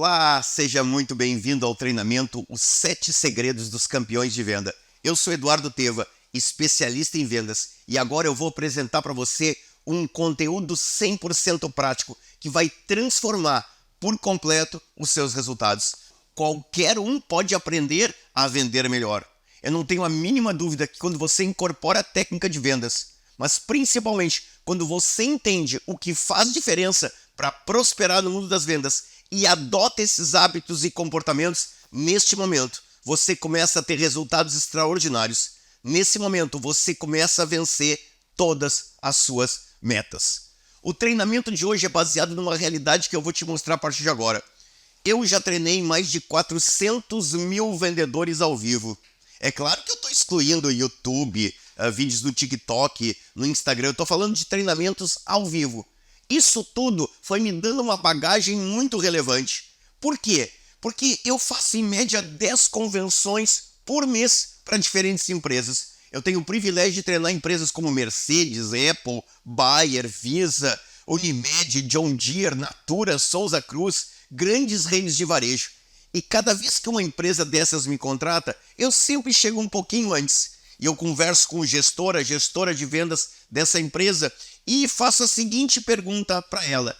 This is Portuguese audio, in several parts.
Olá, seja muito bem-vindo ao treinamento Os 7 Segredos dos Campeões de Venda. Eu sou Eduardo Teva, especialista em vendas, e agora eu vou apresentar para você um conteúdo 100% prático que vai transformar por completo os seus resultados. Qualquer um pode aprender a vender melhor. Eu não tenho a mínima dúvida que quando você incorpora a técnica de vendas, mas principalmente quando você entende o que faz diferença para prosperar no mundo das vendas e adota esses hábitos e comportamentos, neste momento você começa a ter resultados extraordinários. Nesse momento você começa a vencer todas as suas metas. O treinamento de hoje é baseado numa realidade que eu vou te mostrar a partir de agora. Eu já treinei mais de 400 mil vendedores ao vivo. É claro que eu estou excluindo o YouTube, vídeos do TikTok, no Instagram. Eu estou falando de treinamentos ao vivo. Isso tudo foi me dando uma bagagem muito relevante. Por quê? Porque eu faço em média 10 convenções por mês para diferentes empresas. Eu tenho o privilégio de treinar empresas como Mercedes, Apple, Bayer, Visa, Unimed, John Deere, Natura, Souza Cruz, grandes redes de varejo. E cada vez que uma empresa dessas me contrata, eu sempre chego um pouquinho antes. E eu converso com a gestora de vendas dessa empresa e faço a seguinte pergunta para ela.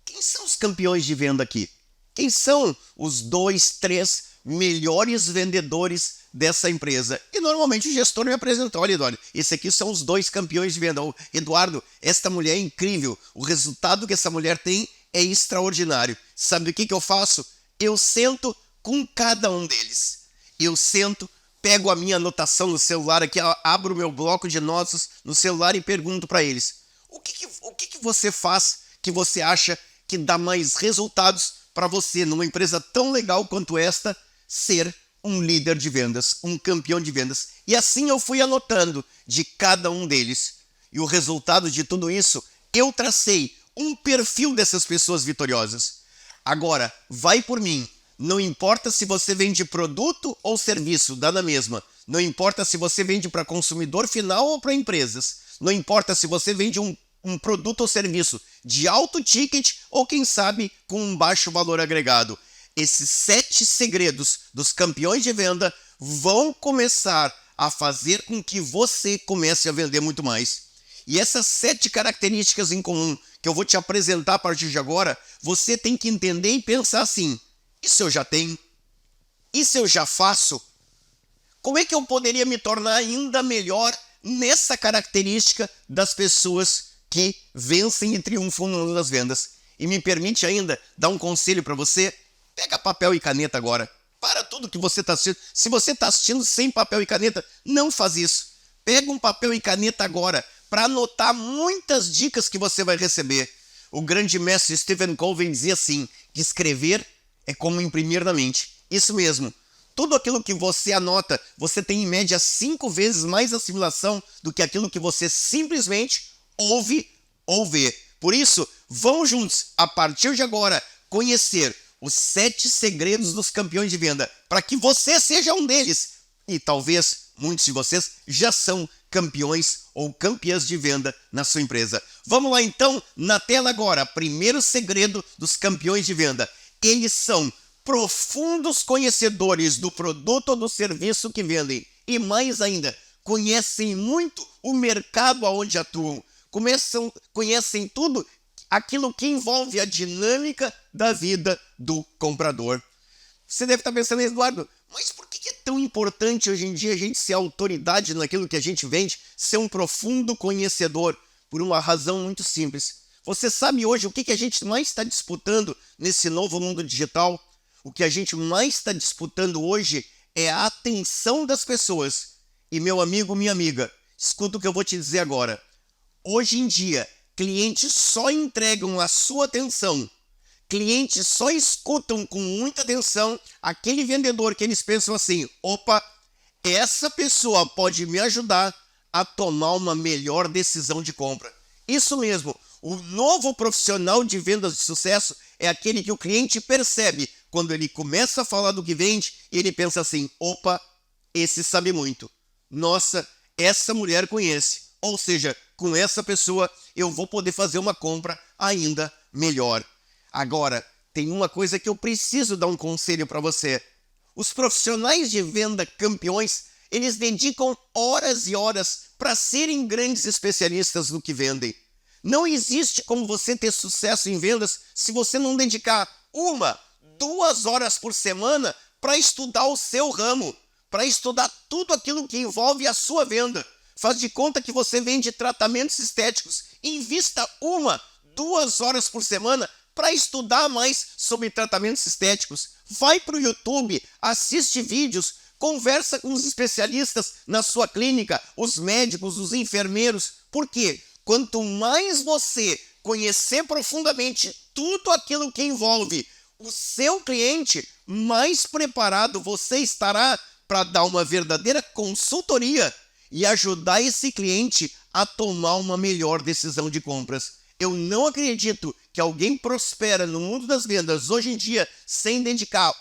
Quem são os campeões de venda aqui? Quem são os 2, 3 melhores vendedores dessa empresa? E normalmente o gestor me apresenta, olha Eduardo, esses aqui são os 2 campeões de venda. Eduardo, esta mulher é incrível, o resultado que essa mulher tem é extraordinário. Sabe o que eu faço? Eu sento com cada um deles. Eu sento, pego a minha anotação no celular aqui, abro o meu bloco de notas no celular e pergunto para eles, o que você faz que você acha que dá mais resultados para você, numa empresa tão legal quanto esta, ser um líder de vendas, um campeão de vendas? E assim eu fui anotando de cada um deles. E o resultado de tudo isso, eu tracei um perfil dessas pessoas vitoriosas. Agora, vai por mim. Não importa se você vende produto ou serviço, dá na mesma. Não importa se você vende para consumidor final ou para empresas. Não importa se você vende um produto ou serviço de alto ticket ou, quem sabe, com um baixo valor agregado. Esses 7 segredos dos campeões de venda vão começar a fazer com que você comece a vender muito mais. E essas 7 características em comum que eu vou te apresentar a partir de agora, você tem que entender e pensar assim, isso eu já tenho? Isso eu já faço? Como é que eu poderia me tornar ainda melhor nessa característica das pessoas que vencem e triunfam no mundo das vendas? E me permite ainda dar um conselho para você? Pega papel e caneta agora. Para tudo que você está assistindo. Se você está assistindo sem papel e caneta, não faz isso. Pega um papel e caneta agora para anotar muitas dicas que você vai receber. O grande mestre Stephen Covey dizia assim, que escrever é como imprimir na mente. Isso mesmo. Tudo aquilo que você anota, você tem em média 5 vezes mais assimilação do que aquilo que você simplesmente ouve ou vê. Por isso, vamos juntos, a partir de agora, conhecer os 7 segredos dos campeões de venda, para que você seja um deles. E talvez muitos de vocês já são campeões ou campeãs de venda na sua empresa. Vamos lá então, na tela agora, primeiro segredo dos campeões de venda. Eles são profundos conhecedores do produto ou do serviço que vendem. E mais ainda, conhecem muito o mercado onde atuam. Conhecem tudo aquilo que envolve a dinâmica da vida do comprador. Você deve estar pensando, Eduardo, mas por que é tão importante hoje em dia a gente ser autoridade naquilo que a gente vende, ser um profundo conhecedor? Por uma razão muito simples. Você sabe hoje o que a gente mais está disputando nesse novo mundo digital? O que a gente mais está disputando hoje é a atenção das pessoas. E meu amigo, minha amiga, escuta o que eu vou te dizer agora. Hoje em dia, clientes só entregam a sua atenção. Clientes só escutam com muita atenção aquele vendedor que eles pensam assim, opa, essa pessoa pode me ajudar a tomar uma melhor decisão de compra. Isso mesmo, o novo profissional de vendas de sucesso é aquele que o cliente percebe quando ele começa a falar do que vende e ele pensa assim, opa, esse sabe muito. Nossa, essa mulher conhece. Ou seja, com essa pessoa eu vou poder fazer uma compra ainda melhor. Agora, tem uma coisa que eu preciso dar um conselho para você. Os profissionais de venda campeões, eles dedicam horas e horas para serem grandes especialistas no que vendem. Não existe como você ter sucesso em vendas se você não dedicar 2 horas por semana para estudar o seu ramo, para estudar tudo aquilo que envolve a sua venda. Faz de conta que você vende tratamentos estéticos. Invista 2 horas por semana para estudar mais sobre tratamentos estéticos. Vai para o YouTube, assiste vídeos, conversa com os especialistas na sua clínica, os médicos, os enfermeiros. Por quê? Quanto mais você conhecer profundamente tudo aquilo que envolve o seu cliente, mais preparado você estará para dar uma verdadeira consultoria e ajudar esse cliente a tomar uma melhor decisão de compras. Eu não acredito que alguém prospera no mundo das vendas hoje em dia sem dedicar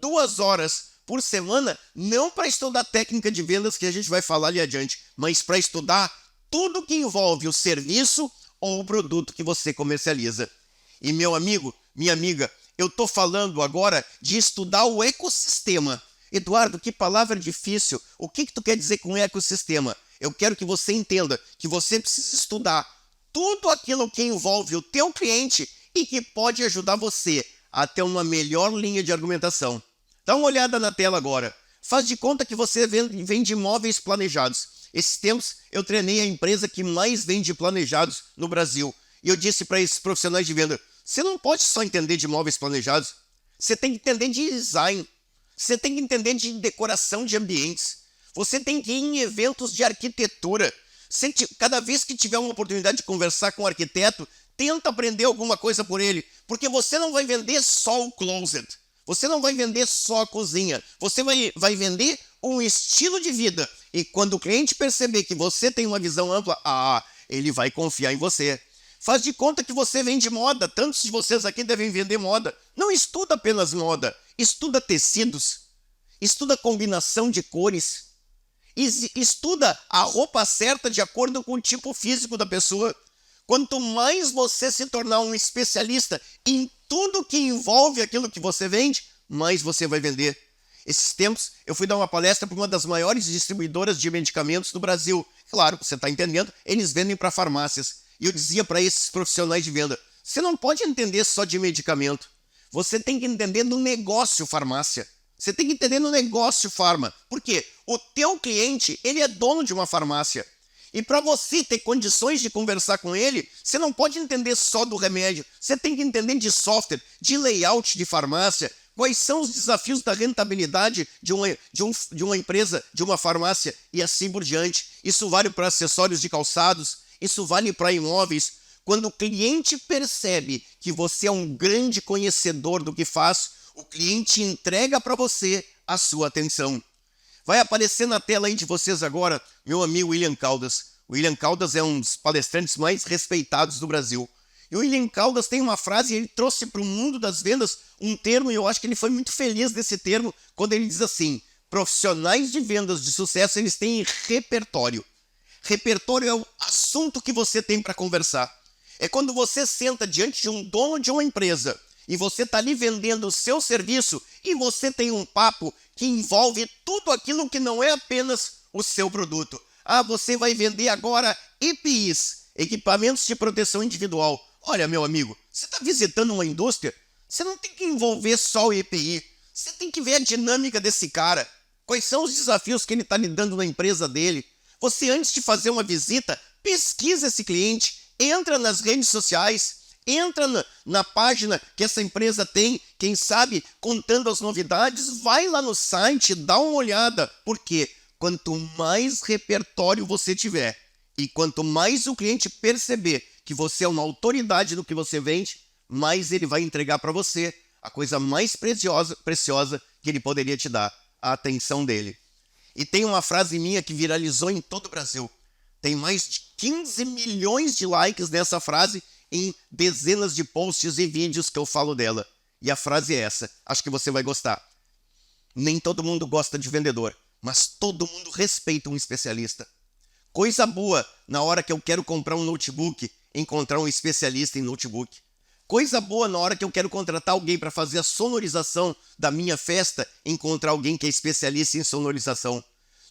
2 horas por semana, não para estudar técnica de vendas que a gente vai falar ali adiante, mas para estudar tudo que envolve o serviço ou o produto que você comercializa. E meu amigo, minha amiga, eu estou falando agora de estudar o ecossistema. Eduardo, que palavra difícil. O que tu quer dizer com ecossistema? Eu quero que você entenda que você precisa estudar tudo aquilo que envolve o teu cliente e que pode ajudar você a ter uma melhor linha de argumentação. Dá uma olhada na tela agora. Faz de conta que você vende imóveis planejados. Esses tempos eu treinei a empresa que mais vende planejados no Brasil. E eu disse para esses profissionais de venda, você não pode só entender de imóveis planejados. Você tem que entender de design. Você tem que entender de decoração de ambientes. Você tem que ir em eventos de arquitetura. Cada vez que tiver uma oportunidade de conversar com um arquiteto, tenta aprender alguma coisa por ele. Porque você não vai vender só o closet. Você não vai vender só a cozinha. Você vai vender um estilo de vida. E quando o cliente perceber que você tem uma visão ampla, ele vai confiar em você. Faz de conta que você vende moda. Tantos de vocês aqui devem vender moda. Não estuda apenas moda. Estuda tecidos. Estuda combinação de cores. Estuda a roupa certa de acordo com o tipo físico da pessoa. Quanto mais você se tornar um especialista em tudo que envolve aquilo que você vende, mais você vai vender. Esses tempos, eu fui dar uma palestra para uma das maiores distribuidoras de medicamentos do Brasil. Claro, você está entendendo, eles vendem para farmácias. E eu dizia para esses profissionais de venda, você não pode entender só de medicamento. Você tem que entender do negócio farmácia. Você tem que entender no negócio farma. Por quê? O teu cliente, ele é dono de uma farmácia. E para você ter condições de conversar com ele, você não pode entender só do remédio. Você tem que entender de software, de layout de farmácia, quais são os desafios da rentabilidade de uma empresa, de uma farmácia e assim por diante. Isso vale para acessórios de calçados, isso vale para imóveis. Quando o cliente percebe que você é um grande conhecedor do que faz, o cliente entrega para você a sua atenção. Vai aparecer na tela aí de vocês agora meu amigo William Caldas. O William Caldas é um dos palestrantes mais respeitados do Brasil. E o William Caldas tem uma frase, ele trouxe para o mundo das vendas um termo, e eu acho que ele foi muito feliz desse termo, quando ele diz assim, profissionais de vendas de sucesso, eles têm repertório. Repertório é o assunto que você tem para conversar. É quando você senta diante de um dono de uma empresa e você está ali vendendo o seu serviço e você tem um papo que envolve tudo aquilo que não é apenas o seu produto. Você vai vender agora EPIs, equipamentos de proteção individual. Olha, meu amigo, você está visitando uma indústria, você não tem que envolver só o EPI. Você tem que ver a dinâmica desse cara. Quais são os desafios que ele está lidando na empresa dele. Você, antes de fazer uma visita, pesquisa esse cliente, entra nas redes sociais, entra na página que essa empresa tem, quem sabe, contando as novidades, vai lá no site, dá uma olhada. Por quê? Quanto mais repertório você tiver e quanto mais o cliente perceber que você é uma autoridade no que você vende, mais ele vai entregar para você a coisa mais preciosa que ele poderia te dar, a atenção dele. E tem uma frase minha que viralizou em todo o Brasil. Tem mais de 15 milhões de likes nessa frase em dezenas de posts e vídeos que eu falo dela. E a frase é essa, acho que você vai gostar. Nem todo mundo gosta de vendedor, mas todo mundo respeita um especialista. Coisa boa na hora que eu quero comprar um notebook, encontrar um especialista em notebook. Coisa boa na hora que eu quero contratar alguém para fazer a sonorização da minha festa, encontrar alguém que é especialista em sonorização.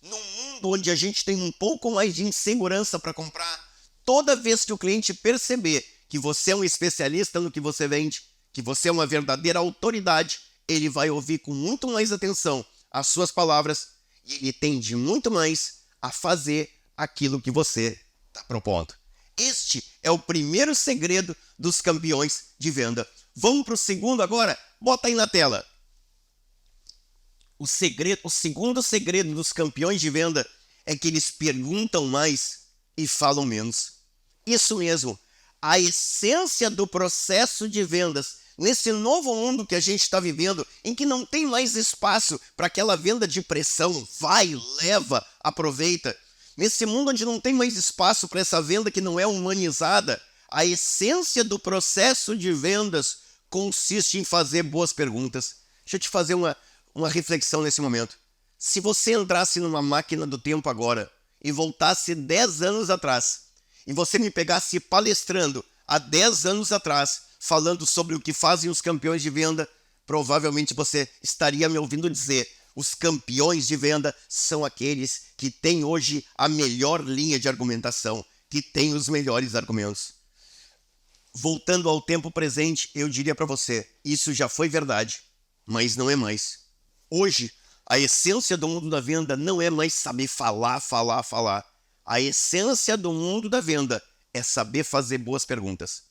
Num mundo onde a gente tem um pouco mais de insegurança para comprar, toda vez que o cliente perceber que você é um especialista no que você vende, que você é uma verdadeira autoridade, ele vai ouvir com muito mais atenção as suas palavras e ele tende muito mais a fazer aquilo que você está propondo. Este é o primeiro segredo dos campeões de venda. Vamos para o segundo agora? Bota aí na tela. O segundo segredo dos campeões de venda é que eles perguntam mais e falam menos. Isso mesmo, a essência do processo de vendas, nesse novo mundo que a gente está vivendo, em que não tem mais espaço para aquela venda de pressão, vai, leva, aproveita. Nesse mundo onde não tem mais espaço para essa venda que não é humanizada, a essência do processo de vendas consiste em fazer boas perguntas. Deixa eu te fazer uma reflexão nesse momento. Se você entrasse numa máquina do tempo agora e voltasse 10 anos atrás, e você me pegasse palestrando há 10 anos atrás, falando sobre o que fazem os campeões de venda, provavelmente você estaria me ouvindo dizer: os campeões de venda são aqueles que têm hoje a melhor linha de argumentação, que têm os melhores argumentos. Voltando ao tempo presente, eu diria para você, isso já foi verdade, mas não é mais. Hoje, a essência do mundo da venda não é mais saber falar. A essência do mundo da venda é saber fazer boas perguntas.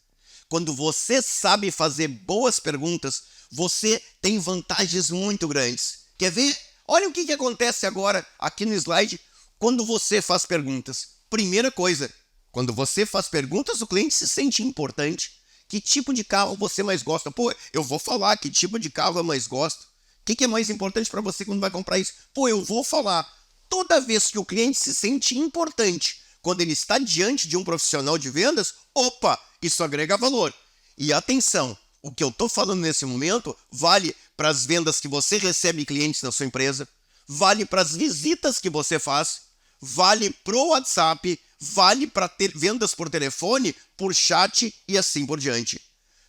Quando você sabe fazer boas perguntas, você tem vantagens muito grandes. Quer ver? Olha o que acontece agora aqui no slide quando você faz perguntas. Primeira coisa, quando você faz perguntas, o cliente se sente importante. Que tipo de carro você mais gosta? Pô, eu vou falar que tipo de carro eu mais gosto. O que é mais importante para você quando vai comprar isso? Pô, eu vou falar. Toda vez que o cliente se sente importante, quando ele está diante de um profissional de vendas, opa, isso agrega valor. E atenção, o que eu estou falando nesse momento vale para as vendas que você recebe clientes na sua empresa, vale para as visitas que você faz, vale para o WhatsApp, vale para ter vendas por telefone, por chat e assim por diante.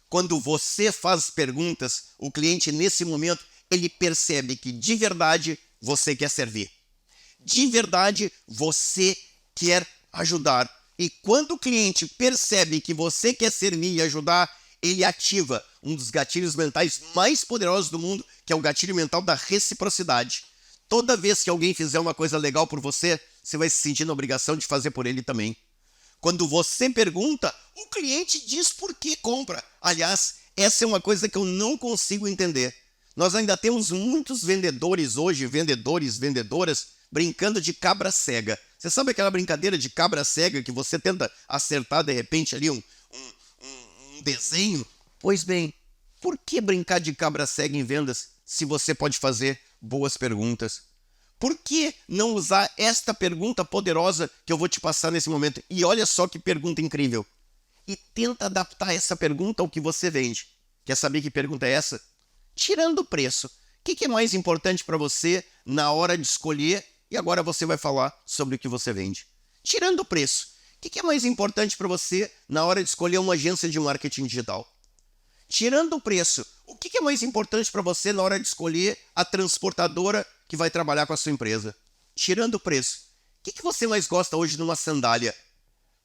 Quando você faz perguntas, o cliente nesse momento, ele percebe que de verdade você quer servir. De verdade você quer ajudar. E quando o cliente percebe que você quer servir e ajudar, ele ativa um dos gatilhos mentais mais poderosos do mundo, que é o gatilho mental da reciprocidade. Toda vez que alguém fizer uma coisa legal por você, você vai se sentir na obrigação de fazer por ele também. Quando você pergunta, o cliente diz por que compra. Aliás, essa é uma coisa que eu não consigo entender. Nós ainda temos muitos vendedores hoje, vendedoras, brincando de cabra cega. Você sabe aquela brincadeira de cabra cega que você tenta acertar de repente ali um desenho? Pois bem, por que brincar de cabra cega em vendas se você pode fazer boas perguntas? Por que não usar esta pergunta poderosa que eu vou te passar nesse momento? E olha só que pergunta incrível. E tenta adaptar essa pergunta ao que você vende. Quer saber que pergunta é essa? Tirando o preço, o que é mais importante para você na hora de escolher? E agora você vai falar sobre o que você vende. Tirando o preço, o que é mais importante para você na hora de escolher uma agência de marketing digital? Tirando o preço, o que é mais importante para você na hora de escolher a transportadora que vai trabalhar com a sua empresa? Tirando o preço, o que você mais gosta hoje numa sandália?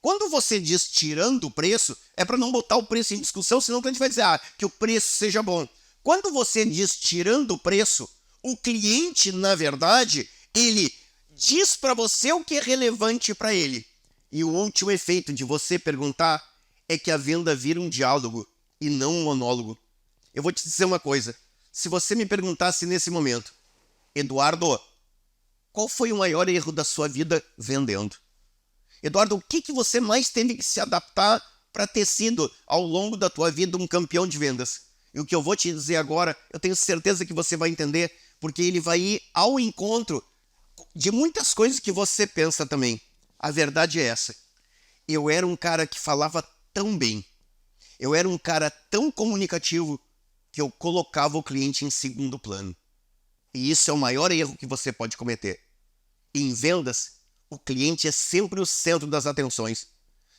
Quando você diz tirando o preço, é para não botar o preço em discussão, senão o cliente vai dizer que o preço seja bom. Quando você diz tirando o preço, o cliente, na verdade, ele diz para você o que é relevante para ele. E o último efeito de você perguntar é que a venda vira um diálogo e não um monólogo. Eu vou te dizer uma coisa. Se você me perguntasse nesse momento, Eduardo, qual foi o maior erro da sua vida vendendo? Eduardo, o que você mais teve que se adaptar para ter sido, ao longo da tua vida, um campeão de vendas? E o que eu vou te dizer agora, eu tenho certeza que você vai entender, porque ele vai ir ao encontro de muitas coisas que você pensa também. A verdade é essa. Eu era um cara que falava tão bem. Eu era um cara tão comunicativo que eu colocava o cliente em segundo plano. E isso é o maior erro que você pode cometer. Em vendas, o cliente é sempre o centro das atenções.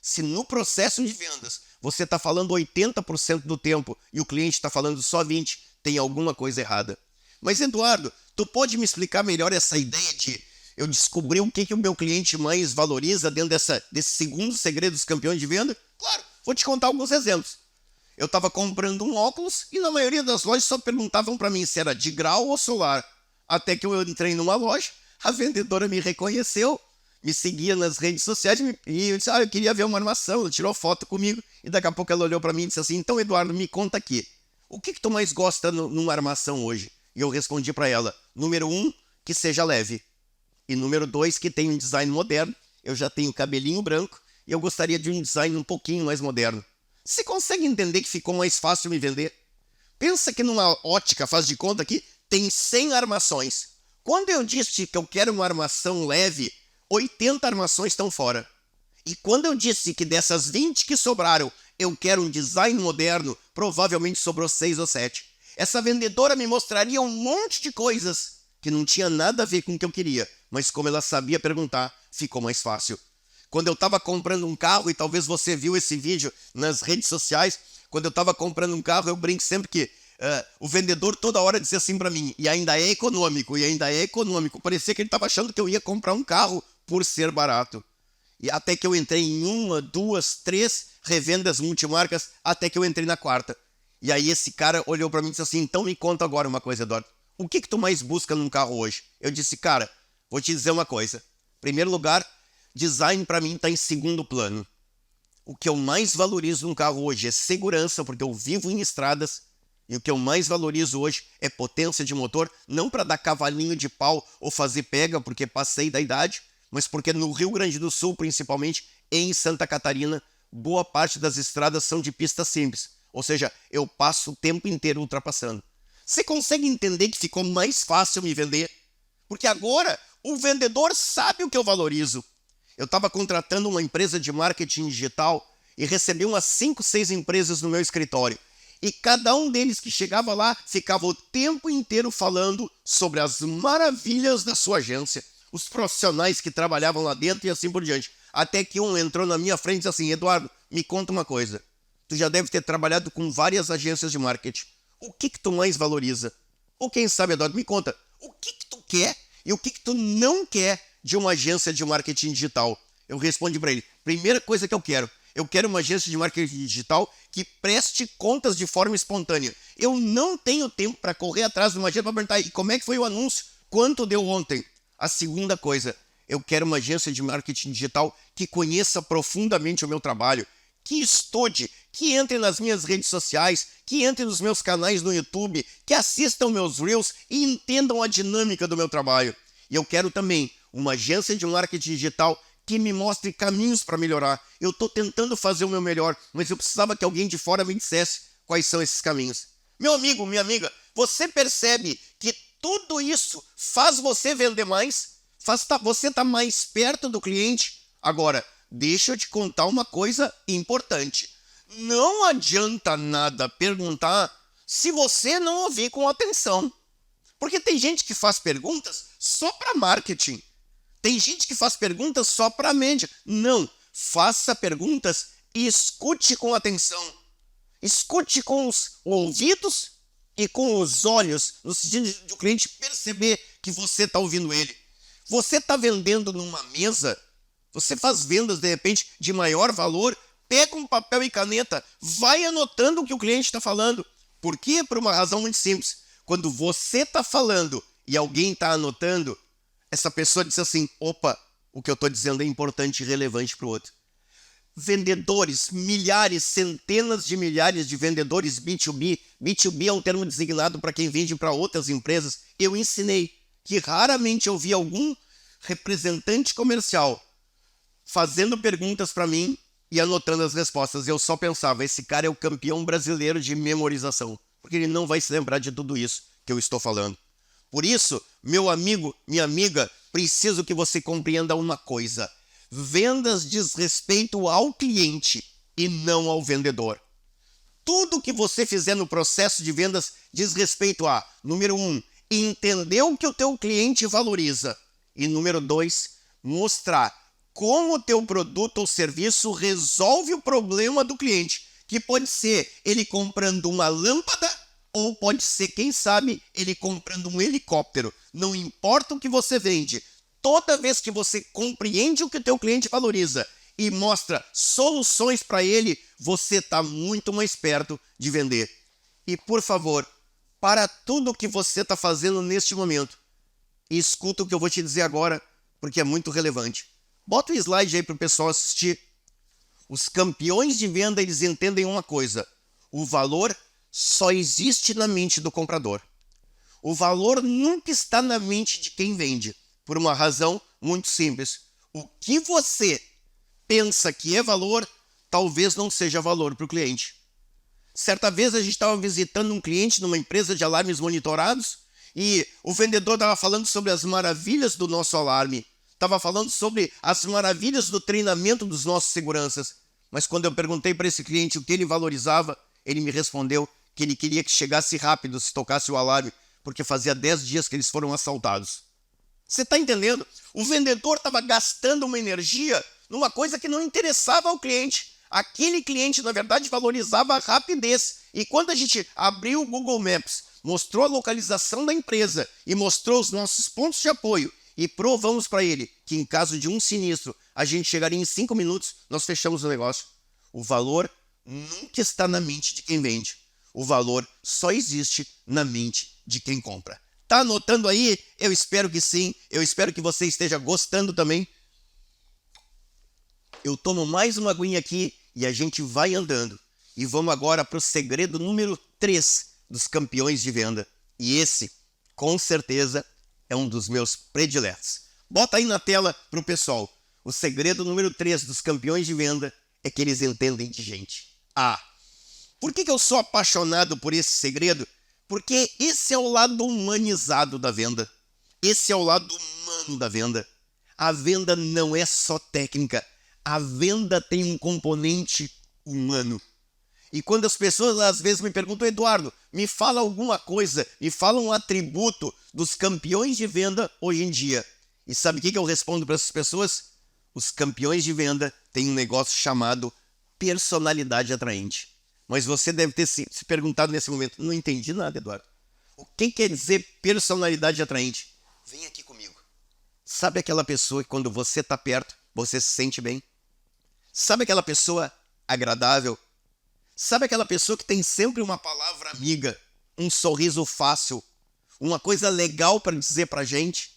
Se no processo de vendas você está falando 80% do tempo e o cliente está falando só 20%, tem alguma coisa errada. Mas, Eduardo, tu pode me explicar melhor essa ideia de eu descobrir o que o meu cliente mais valoriza dentro desse segundo segredo dos campeões de venda? Claro, vou te contar alguns exemplos. Eu estava comprando um óculos e na maioria das lojas só perguntavam para mim se era de grau ou solar. Até que eu entrei numa loja, a vendedora me reconheceu, me seguia nas redes sociais e eu disse, eu queria ver uma armação. Ela tirou foto comigo e daqui a pouco ela olhou para mim e disse assim, então, Eduardo, me conta aqui, o que tu mais gosta numa armação hoje? E eu respondi para ela, número 1, que seja leve. E número 2, que tenha um design moderno. Eu já tenho cabelinho branco e eu gostaria de um design um pouquinho mais moderno. Você consegue entender que ficou mais fácil me vender? Pensa que numa ótica, faz de conta que tem 100 armações. Quando eu disse que eu quero uma armação leve, 80 armações estão fora. E quando eu disse que dessas 20 que sobraram, eu quero um design moderno, provavelmente sobrou 6 ou 7. Essa vendedora me mostraria um monte de coisas que não tinha nada a ver com o que eu queria, mas como ela sabia perguntar, ficou mais fácil. Quando eu estava comprando um carro, e talvez você viu esse vídeo nas redes sociais, quando eu estava comprando um carro, eu brinco sempre que o vendedor toda hora dizia assim para mim, e ainda é econômico, e ainda é econômico. Parecia que ele estava achando que eu ia comprar um carro por ser barato. E até que eu entrei em 1, 2, 3 revendas multimarcas, até que eu entrei na 4ª. E aí esse cara olhou para mim e disse assim, então me conta agora uma coisa, Eduardo. O que tu mais busca num carro hoje? Eu disse, cara, vou te dizer uma coisa. Em primeiro lugar, design para mim está em segundo plano. O que eu mais valorizo num carro hoje é segurança, porque eu vivo em estradas. E o que eu mais valorizo hoje é potência de motor, não para dar cavalinho de pau ou fazer pega, porque passei da idade, mas porque no Rio Grande do Sul, principalmente, e em Santa Catarina, boa parte das estradas são de pista simples. Ou seja, eu passo o tempo inteiro ultrapassando. Você consegue entender que ficou mais fácil me vender? Porque agora o vendedor sabe o que eu valorizo. Eu estava contratando uma empresa de marketing digital e recebi umas 5, 6 empresas no meu escritório. E cada um deles que chegava lá ficava o tempo inteiro falando sobre as maravilhas da sua agência, os profissionais que trabalhavam lá dentro e assim por diante. Até que um entrou na minha frente e disse assim, Eduardo, me conta uma coisa. Tu já deve ter trabalhado com várias agências de marketing. O que tu mais valoriza? Ou quem sabe, Eduardo, me conta, o que tu quer e o que tu não quer de uma agência de marketing digital? Eu respondi para ele, primeira coisa que eu quero uma agência de marketing digital que preste contas de forma espontânea. Eu não tenho tempo para correr atrás de uma agência para perguntar, e como é que foi o anúncio? Quanto deu ontem? A segunda coisa, eu quero uma agência de marketing digital que conheça profundamente o meu trabalho, que estude, que entre nas minhas redes sociais, que entre nos meus canais no YouTube, que assistam meus Reels e entendam a dinâmica do meu trabalho. E eu quero também uma agência de marketing digital que me mostre caminhos para melhorar. Eu estou tentando fazer o meu melhor, mas eu precisava que alguém de fora me dissesse quais são esses caminhos. Meu amigo, minha amiga, você percebe que tudo isso faz você vender mais? Você está mais perto do cliente? Agora, deixa eu te contar uma coisa importante. Não adianta nada perguntar se você não ouvir com atenção. Porque tem gente que faz perguntas só para marketing. Tem gente que faz perguntas só para mídia. Não, faça perguntas e escute com atenção. Escute com os ouvidos e com os olhos, no sentido de o cliente perceber que você está ouvindo ele. Você está vendendo numa mesa, você faz vendas, de repente, de maior valor, pega um papel e caneta, vai anotando o que o cliente está falando. Por quê? Por uma razão muito simples. Quando você está falando e alguém está anotando, essa pessoa diz assim, opa, o que eu estou dizendo é importante e relevante para o outro. Vendedores, milhares, centenas de milhares de vendedores B2B. B2B é um termo designado para quem vende para outras empresas. Eu ensinei que raramente eu vi algum representante comercial fazendo perguntas para mim e anotando as respostas. Eu só pensava, esse cara é o campeão brasileiro de memorização, porque ele não vai se lembrar de tudo isso que eu estou falando. Por isso, meu amigo, minha amiga, preciso que você compreenda uma coisa. Vendas diz respeito ao cliente e não ao vendedor. Tudo que você fizer no processo de vendas diz respeito a, número 1, entender o que o teu cliente valoriza. E número 2, mostrar como o teu produto ou serviço resolve o problema do cliente, que pode ser ele comprando uma lâmpada ou pode ser, quem sabe, ele comprando um helicóptero. Não importa o que você vende, toda vez que você compreende o que o teu cliente valoriza e mostra soluções para ele, você está muito mais perto de vender. E, por favor, para tudo o que você está fazendo neste momento, e escuta o que eu vou te dizer agora, porque é muito relevante. Bota o slide aí para o pessoal assistir. Os campeões de venda, eles entendem uma coisa: o valor só existe na mente do comprador. O valor nunca está na mente de quem vende, por uma razão muito simples. O que você pensa que é valor, talvez não seja valor para o cliente. Certa vez a gente estava visitando um cliente numa empresa de alarmes monitorados e o vendedor estava falando sobre as maravilhas do nosso alarme, estava falando sobre as maravilhas do treinamento dos nossos seguranças. Mas quando eu perguntei para esse cliente o que ele valorizava, ele me respondeu que ele queria que chegasse rápido se tocasse o alarme, porque fazia 10 dias que eles foram assaltados. Você está entendendo? O vendedor estava gastando uma energia numa coisa que não interessava ao cliente. Aquele cliente, na verdade, valorizava a rapidez. E quando a gente abriu o Google Maps, mostrou a localização da empresa e mostrou os nossos pontos de apoio e provamos para ele que em caso de um sinistro a gente chegaria em 5 minutos, nós fechamos o negócio. O valor nunca está na mente de quem vende. O valor só existe na mente de quem compra. Tá anotando aí? Eu espero que sim. Eu espero que você esteja gostando também. Eu tomo mais uma aguinha aqui e a gente vai andando. E vamos agora para o segredo número 3 dos campeões de venda. E esse, com certeza, é um dos meus prediletos. Bota aí na tela para o pessoal. O segredo número 3 dos campeões de venda é que eles entendem de gente. Por que eu sou apaixonado por esse segredo? Porque esse é o lado humanizado da venda. Esse é o lado humano da venda. A venda não é só técnica. A venda tem um componente humano. E quando as pessoas às vezes me perguntam: Eduardo, me fala alguma coisa, me fala um atributo dos campeões de venda hoje em dia. E sabe o que eu respondo para essas pessoas? Os campeões de venda têm um negócio chamado personalidade atraente. Mas você deve ter se perguntado nesse momento: não entendi nada, Eduardo. O que quer dizer personalidade atraente? Vem aqui comigo. Sabe aquela pessoa que quando você está perto, você se sente bem? Sabe aquela pessoa agradável? Sabe aquela pessoa que tem sempre uma palavra amiga, um sorriso fácil, uma coisa legal para dizer para a gente?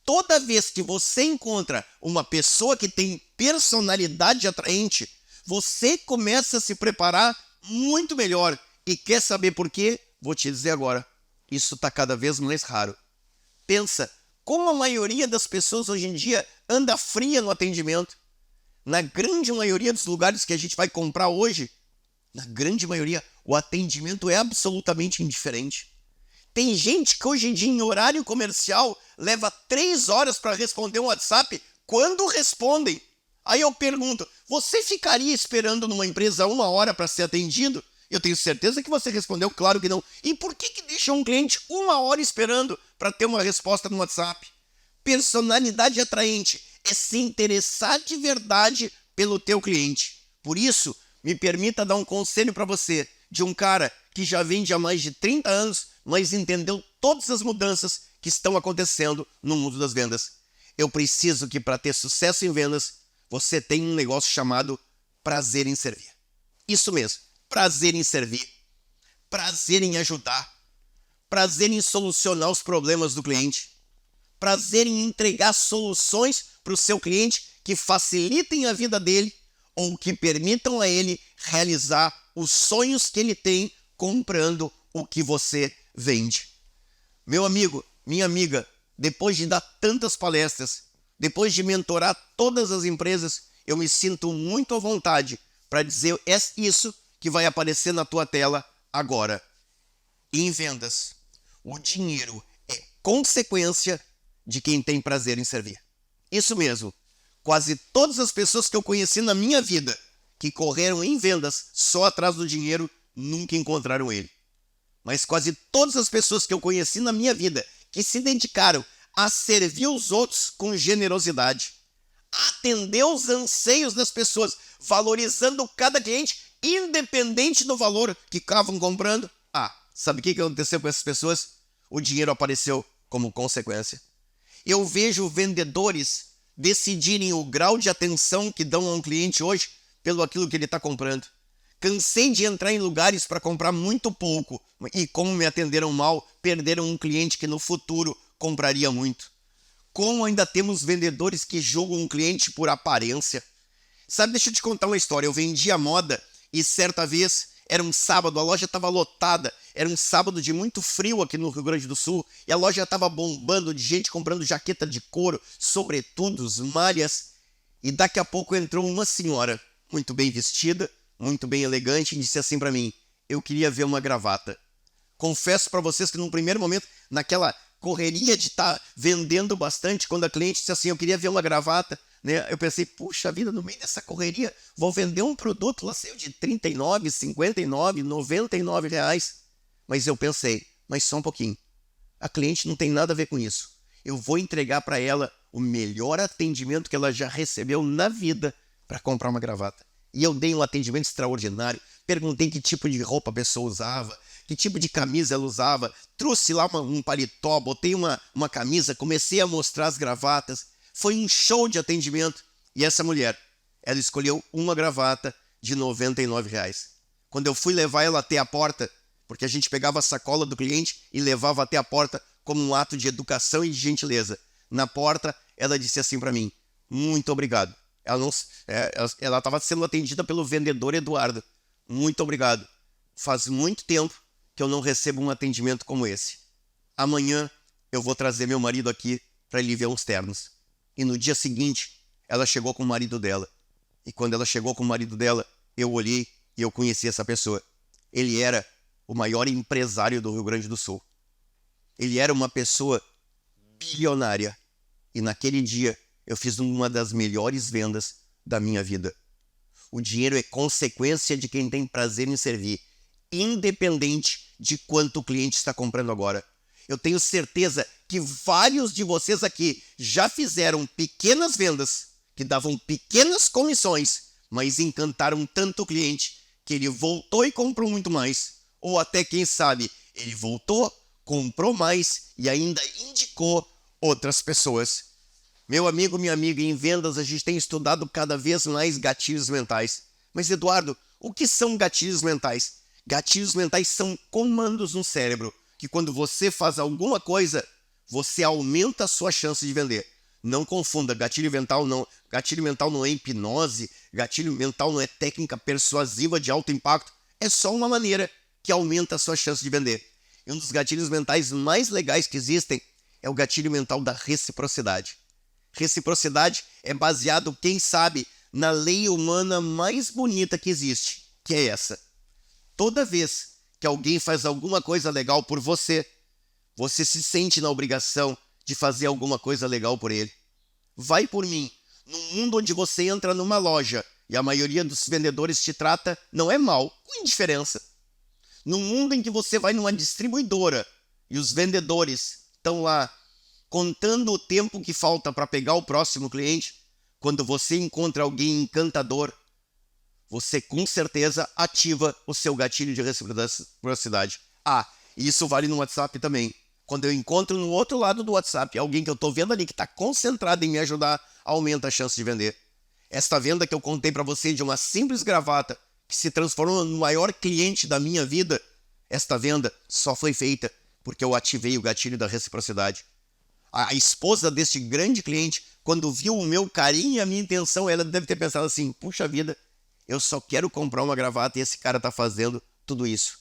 Toda vez que você encontra uma pessoa que tem personalidade atraente, você começa a se preparar muito melhor. E quer saber por quê? Vou te dizer agora. Isso está cada vez mais raro. Pensa, como a maioria das pessoas hoje em dia anda fria no atendimento. Na grande maioria dos lugares que a gente vai comprar hoje, na grande maioria, o atendimento é absolutamente indiferente. Tem gente que hoje em dia, em horário comercial, leva 3 horas para responder um WhatsApp quando respondem. Aí eu pergunto: você ficaria esperando numa empresa 1 hora para ser atendido? Eu tenho certeza que você respondeu, claro que não. E por que deixa um cliente 1 hora esperando para ter uma resposta no WhatsApp? Personalidade atraente é se interessar de verdade pelo teu cliente. Por isso, me permita dar um conselho para você, de um cara que já vende há mais de 30 anos, mas entendeu todas as mudanças que estão acontecendo no mundo das vendas. Eu preciso que, para ter sucesso em vendas, você tenha um negócio chamado prazer em servir. Isso mesmo, prazer em servir, prazer em ajudar, prazer em solucionar os problemas do cliente, prazer em entregar soluções para o seu cliente que facilitem a vida dele ou que permitam a ele realizar os sonhos que ele tem comprando o que você vende. Meu amigo, minha amiga, depois de dar tantas palestras, depois de mentorar todas as empresas, eu me sinto muito à vontade para dizer isso que vai aparecer na tua tela agora. Em vendas, o dinheiro é consequência de quem tem prazer em servir. Isso mesmo. Quase todas as pessoas que eu conheci na minha vida que correram em vendas só atrás do dinheiro nunca encontraram ele. Mas quase todas as pessoas que eu conheci na minha vida que se dedicaram a servir os outros com generosidade, atender os anseios das pessoas, valorizando cada cliente, independente do valor que estavam comprando. Sabe o que aconteceu com essas pessoas? O dinheiro apareceu como consequência. Eu vejo vendedores decidirem o grau de atenção que dão a um cliente hoje pelo aquilo que ele está comprando. Cansei de entrar em lugares para comprar muito pouco e, como me atenderam mal, perderam um cliente que no futuro compraria muito. Como ainda temos vendedores que julgam um cliente por aparência. Sabe, deixa eu te contar uma história. Eu vendia moda e certa vez, era um sábado, a loja estava lotada. Era um sábado de muito frio aqui no Rio Grande do Sul e a loja estava bombando de gente comprando jaqueta de couro, sobretudos, malhas. E daqui a pouco entrou uma senhora, muito bem vestida, muito bem elegante, e disse assim para mim: eu queria ver uma gravata. Confesso para vocês que num primeiro momento, naquela correria de estar vendendo bastante, quando a cliente disse assim, eu queria ver uma gravata, né? Eu pensei, puxa vida, no meio dessa correria, vou vender um produto lá saiu de 39, 59, 99 reais. Mas eu pensei, mas só um pouquinho. A cliente não tem nada a ver com isso. Eu vou entregar para ela o melhor atendimento que ela já recebeu na vida para comprar uma gravata. E eu dei um atendimento extraordinário, perguntei que tipo de roupa a pessoa usava, que tipo de camisa ela usava, trouxe lá um paletó, botei uma camisa, comecei a mostrar as gravatas. Foi um show de atendimento. E essa mulher, ela escolheu uma gravata de 99 reais. Quando eu fui levar ela até a porta, porque a gente pegava a sacola do cliente e levava até a porta como um ato de educação e de gentileza. Na porta, ela disse assim para mim, muito obrigado. Ela estava sendo atendida pelo vendedor Eduardo. Muito obrigado. Faz muito tempo que eu não recebo um atendimento como esse. Amanhã eu vou trazer meu marido aqui para ele ver uns ternos. E no dia seguinte, ela chegou com o marido dela. E quando ela chegou com o marido dela, eu olhei e eu conheci essa pessoa. Ele era o maior empresário do Rio Grande do Sul. Ele era uma pessoa bilionária. E naquele dia, eu fiz uma das melhores vendas da minha vida. O dinheiro é consequência de quem tem prazer em servir, independente de quanto o cliente está comprando agora. Eu tenho certeza que vários de vocês aqui já fizeram pequenas vendas, que davam pequenas comissões, mas encantaram tanto o cliente que ele voltou e comprou muito mais. Ou até, quem sabe, ele voltou, comprou mais e ainda indicou outras pessoas. Meu amigo, minha amiga, em vendas a gente tem estudado cada vez mais gatilhos mentais. Mas, Eduardo, o que são gatilhos mentais? Gatilhos mentais são comandos no cérebro, que quando você faz alguma coisa, você aumenta a sua chance de vender. Não confunda, gatilho mental não é hipnose, gatilho mental não é técnica persuasiva de alto impacto, é só uma maneira que aumenta a sua chance de vender. E um dos gatilhos mentais mais legais que existem é o gatilho mental da reciprocidade. Reciprocidade é baseado, quem sabe, na lei humana mais bonita que existe, que é essa. Toda vez que alguém faz alguma coisa legal por você, você se sente na obrigação de fazer alguma coisa legal por ele. Vai por mim. Num mundo onde você entra numa loja e a maioria dos vendedores te trata, não é mal, com indiferença. Num mundo em que você vai numa distribuidora e os vendedores estão lá contando o tempo que falta para pegar o próximo cliente, quando você encontra alguém encantador, você com certeza ativa o seu gatilho de reciprocidade. E isso vale no WhatsApp também. Quando eu encontro no outro lado do WhatsApp alguém que eu estou vendo ali que está concentrado em me ajudar, aumenta a chance de vender. Esta venda que eu contei para você de uma simples gravata que se transformou no maior cliente da minha vida, esta venda só foi feita porque eu ativei o gatilho da reciprocidade. A esposa deste grande cliente, quando viu o meu carinho e a minha intenção, ela deve ter pensado assim, puxa vida, eu só quero comprar uma gravata e esse cara está fazendo tudo isso.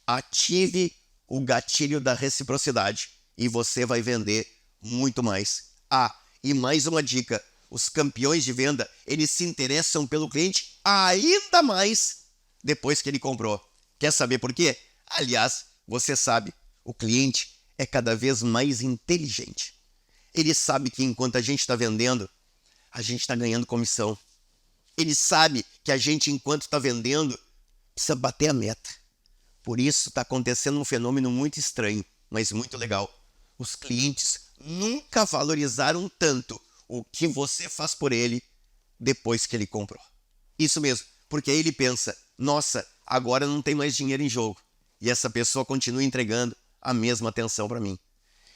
Ative o gatilho da reciprocidade e você vai vender muito mais. E mais uma dica, os campeões de venda, eles se interessam pelo cliente ainda mais depois que ele comprou. Quer saber por quê? Aliás, você sabe, o cliente é cada vez mais inteligente. Ele sabe que enquanto a gente está vendendo, a gente está ganhando comissão. Ele sabe que a gente, enquanto está vendendo, precisa bater a meta. Por isso está acontecendo um fenômeno muito estranho, mas muito legal. Os clientes nunca valorizaram tanto o que você faz por ele depois que ele comprou. Isso mesmo, porque aí ele pensa, nossa, agora não tem mais dinheiro em jogo. E essa pessoa continua entregando a mesma atenção para mim.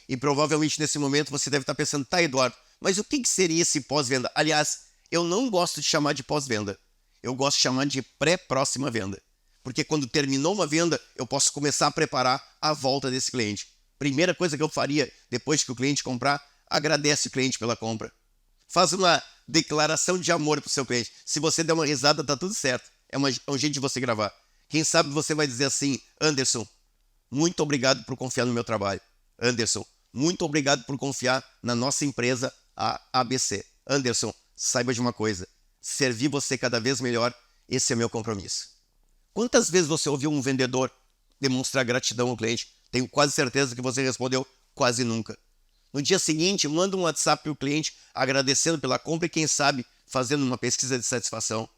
E provavelmente nesse momento você deve estar pensando, tá, Eduardo, mas o que seria esse pós-venda? Aliás, eu não gosto de chamar de pós-venda. Eu gosto de chamar de pré-próxima venda. Porque quando terminou uma venda, eu posso começar a preparar a volta desse cliente. Primeira coisa que eu faria depois que o cliente comprar, agradece o cliente pela compra. Faz uma declaração de amor para o seu cliente. Se você der uma risada, tá tudo certo. É um jeito de você gravar. Quem sabe você vai dizer assim, Anderson, muito obrigado por confiar no meu trabalho. Anderson, muito obrigado por confiar na nossa empresa, a ABC. Anderson, saiba de uma coisa, servir você cada vez melhor, esse é meu compromisso. Quantas vezes você ouviu um vendedor demonstrar gratidão ao cliente? Tenho quase certeza que você respondeu quase nunca. No dia seguinte, manda um WhatsApp para o cliente agradecendo pela compra e quem sabe fazendo uma pesquisa de satisfação.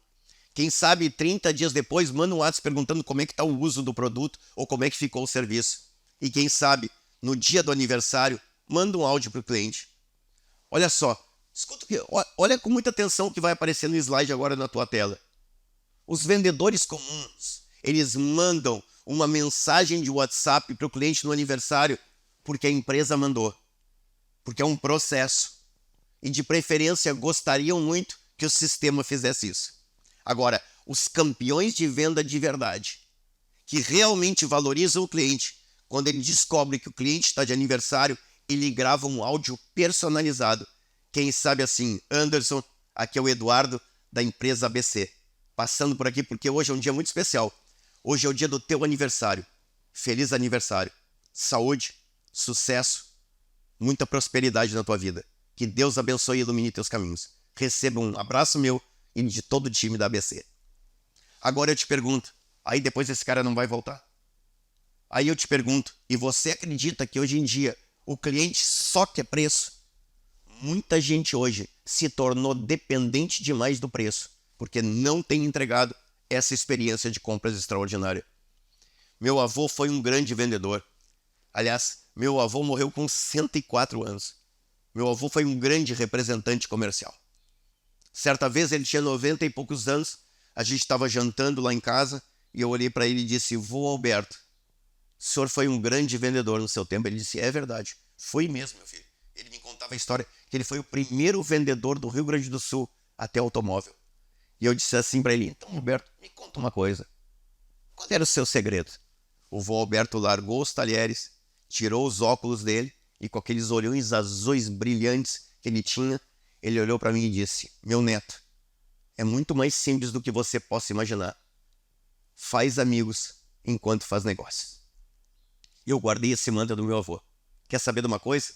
Quem sabe 30 dias depois, manda um WhatsApp perguntando como é que está o uso do produto ou como é que ficou o serviço. E quem sabe, no dia do aniversário, manda um áudio para o cliente. Olha só, escuta aqui, olha com muita atenção o que vai aparecer no slide agora na tua tela. Os vendedores comuns, eles mandam uma mensagem de WhatsApp para o cliente no aniversário porque a empresa mandou, porque é um processo. E de preferência gostariam muito que o sistema fizesse isso. Agora, os campeões de venda de verdade, que realmente valorizam o cliente, quando ele descobre que o cliente está de aniversário, ele grava um áudio personalizado. Quem sabe assim, Anderson, aqui é o Eduardo da empresa ABC, passando por aqui porque hoje é um dia muito especial. Hoje é o dia do teu aniversário. Feliz aniversário. Saúde, sucesso, muita prosperidade na tua vida. Que Deus abençoe e ilumine teus caminhos. Receba um abraço meu e de todo o time da ABC. Agora eu te pergunto, aí depois esse cara não vai voltar? Aí eu te pergunto, e você acredita que hoje em dia o cliente só quer preço? Muita gente hoje se tornou dependente demais do preço, porque não tem entregado essa experiência de compras extraordinária. Meu avô foi um grande vendedor. Aliás, meu avô morreu com 104 anos. Meu avô foi um grande representante comercial. Certa vez ele tinha 90 e poucos anos, a gente estava jantando lá em casa e eu olhei para ele e disse, vô Alberto, o senhor foi um grande vendedor no seu tempo. Ele disse, é verdade, foi mesmo, meu filho. Ele me contava a história que ele foi o primeiro vendedor do Rio Grande do Sul até automóvel. E eu disse assim para ele, então Alberto, me conta uma coisa, qual era o seu segredo? O vô Alberto largou os talheres, tirou os óculos dele e com aqueles olhões azuis brilhantes que ele tinha, ele olhou para mim e disse, meu neto, é muito mais simples do que você possa imaginar. Faz amigos enquanto faz negócios. Eu guardei esse mantra do meu avô. Quer saber de uma coisa?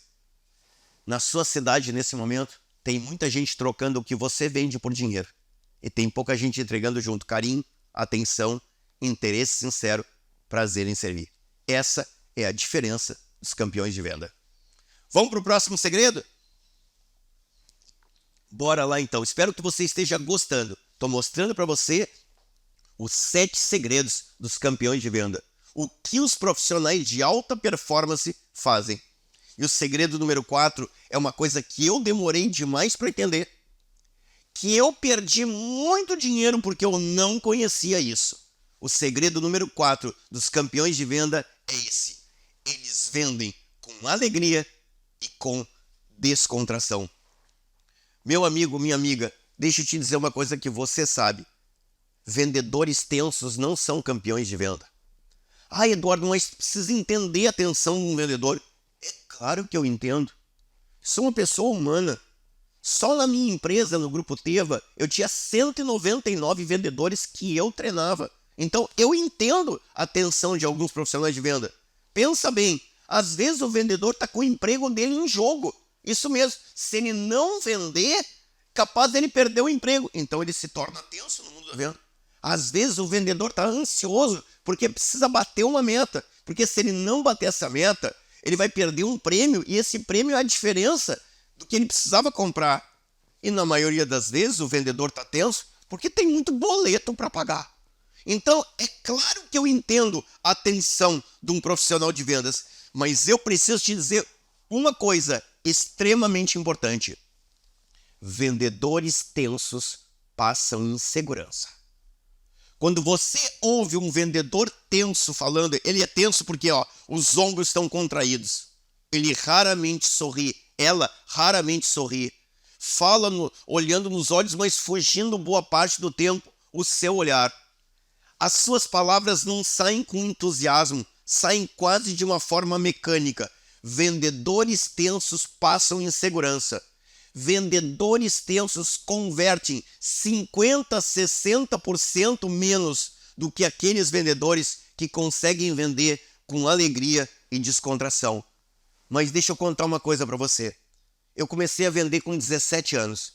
Na sua cidade, nesse momento, tem muita gente trocando o que você vende por dinheiro. E tem pouca gente entregando junto carinho, atenção, interesse sincero, prazer em servir. Essa é a diferença dos campeões de venda. Vamos para o próximo segredo? Bora lá então. Espero que você esteja gostando. Estou mostrando para você os 7 segredos dos campeões de venda. O que os profissionais de alta performance fazem. E o segredo número 4 é uma coisa que eu demorei demais para entender. Que eu perdi muito dinheiro porque eu não conhecia isso. O segredo número 4 dos campeões de venda é esse. Eles vendem com alegria e com descontração. Meu amigo, minha amiga, deixa eu te dizer uma coisa que você sabe. Vendedores tensos não são campeões de venda. Ah, Eduardo, mas precisa entender a tensão de um vendedor. É claro que eu entendo. Sou uma pessoa humana. Só na minha empresa, no Grupo Teva, eu tinha 199 vendedores que eu treinava. Então, eu entendo a tensão de alguns profissionais de venda. Pensa bem, às vezes o vendedor está com o emprego dele em jogo. Isso mesmo, se ele não vender, capaz dele perder o emprego. Então, ele se torna tenso no mundo da venda. Às vezes o vendedor está ansioso porque precisa bater uma meta. Porque se ele não bater essa meta, ele vai perder um prêmio e esse prêmio é a diferença do que ele precisava comprar. E na maioria das vezes o vendedor está tenso porque tem muito boleto para pagar. Então, é claro que eu entendo a tensão de um profissional de vendas, mas eu preciso te dizer uma coisa extremamente importante. vendedores tensos passam insegurança. Quando você ouve um vendedor tenso falando, ele é tenso porque os ombros estão contraídos. Ele raramente sorri, ela raramente sorri. Fala olhando nos olhos, mas fugindo boa parte do tempo o seu olhar. As suas palavras não saem com entusiasmo, saem quase de uma forma mecânica. Vendedores tensos passam insegurança. Vendedores tensos convertem 50%, 60% menos do que aqueles vendedores que conseguem vender com alegria e descontração. Mas deixa eu contar uma coisa para você. Eu comecei a vender com 17 anos.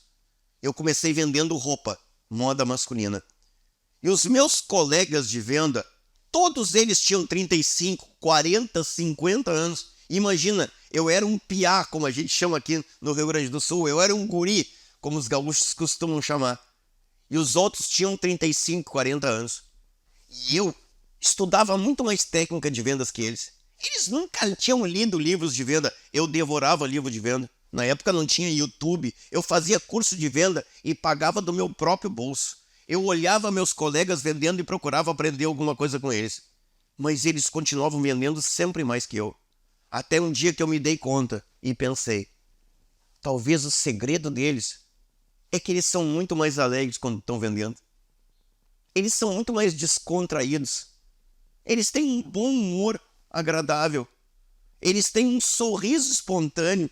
Eu comecei vendendo roupa, moda masculina. E os meus colegas de venda, todos eles tinham 35, 40, 50 anos. Imagina, eu era um piá, como a gente chama aqui no Rio Grande do Sul. Eu era um guri, como os gaúchos costumam chamar. E os outros tinham 35, 40 anos. E eu estudava muito mais técnica de vendas que eles. Eles nunca tinham lido livros de venda. Eu devorava livro de venda. Na época não tinha YouTube. Eu fazia curso de venda e pagava do meu próprio bolso. Eu olhava meus colegas vendendo e procurava aprender alguma coisa com eles. Mas eles continuavam vendendo sempre mais que eu. Até um dia que eu me dei conta e pensei, talvez o segredo deles é que eles são muito mais alegres quando estão vendendo. Eles são muito mais descontraídos. Eles têm um bom humor agradável. Eles têm um sorriso espontâneo.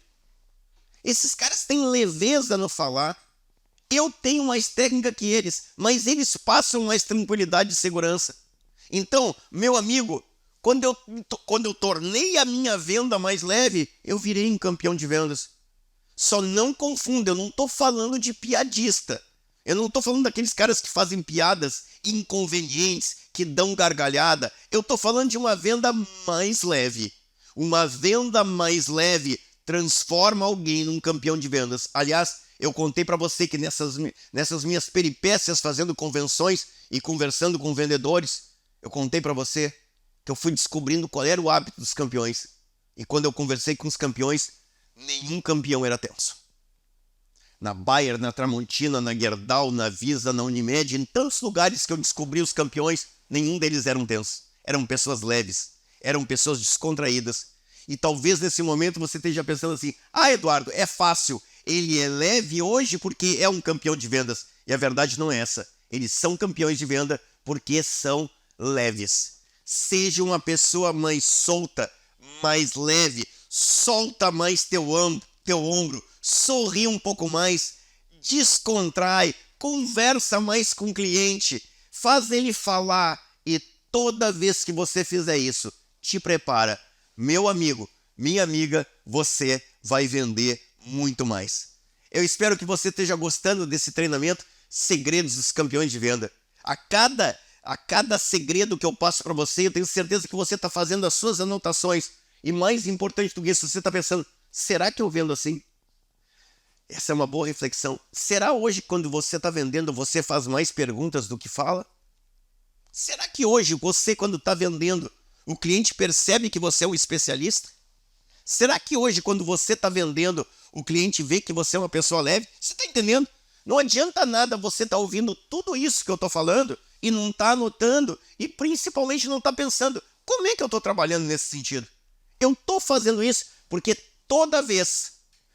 Esses caras têm leveza no falar. Eu tenho mais técnica que eles, mas eles passam mais tranquilidade e segurança. Então, meu amigo, quando eu tornei a minha venda mais leve, eu virei um campeão de vendas. Só não confunda, eu não estou falando de piadista. Eu não estou falando daqueles caras que fazem piadas inconvenientes, que dão gargalhada. Eu estou falando de uma venda mais leve. Uma venda mais leve transforma alguém num campeão de vendas. Aliás, eu contei para você que nessas minhas peripécias fazendo convenções e conversando com vendedores, eu contei para você que eu fui descobrindo qual era o hábito dos campeões. E quando eu conversei com os campeões, nenhum campeão era tenso. Na Bayer, na Tramontina, na Gerdau, na Visa, na Unimed, em tantos lugares que eu descobri os campeões, nenhum deles eram tensos. Eram pessoas leves, eram pessoas descontraídas. E talvez nesse momento você esteja pensando assim, Eduardo, é fácil. Ele é leve hoje porque é um campeão de vendas. E a verdade não é essa. Eles são campeões de venda porque são leves. Seja uma pessoa mais solta, mais leve, solta mais teu ombro, sorri um pouco mais, descontrai, conversa mais com o cliente, faz ele falar e toda vez que você fizer isso, te prepara. Meu amigo, minha amiga, você vai vender muito mais. Eu espero que você esteja gostando desse treinamento Segredos dos Campeões de Venda. A cada segredo que eu passo para você, eu tenho certeza que você está fazendo as suas anotações. E mais importante do que isso, você está pensando, será que eu vendo assim? Essa é uma boa reflexão. Será hoje, quando você está vendendo, você faz mais perguntas do que fala? Será que hoje, você, quando está vendendo, o cliente percebe que você é um especialista? Será que hoje, quando você está vendendo, o cliente vê que você é uma pessoa leve? Você está entendendo? Não adianta nada você estar ouvindo tudo isso que eu estou falando e não está anotando e principalmente não está pensando, como é que eu estou trabalhando nesse sentido? Eu estou fazendo isso porque toda vez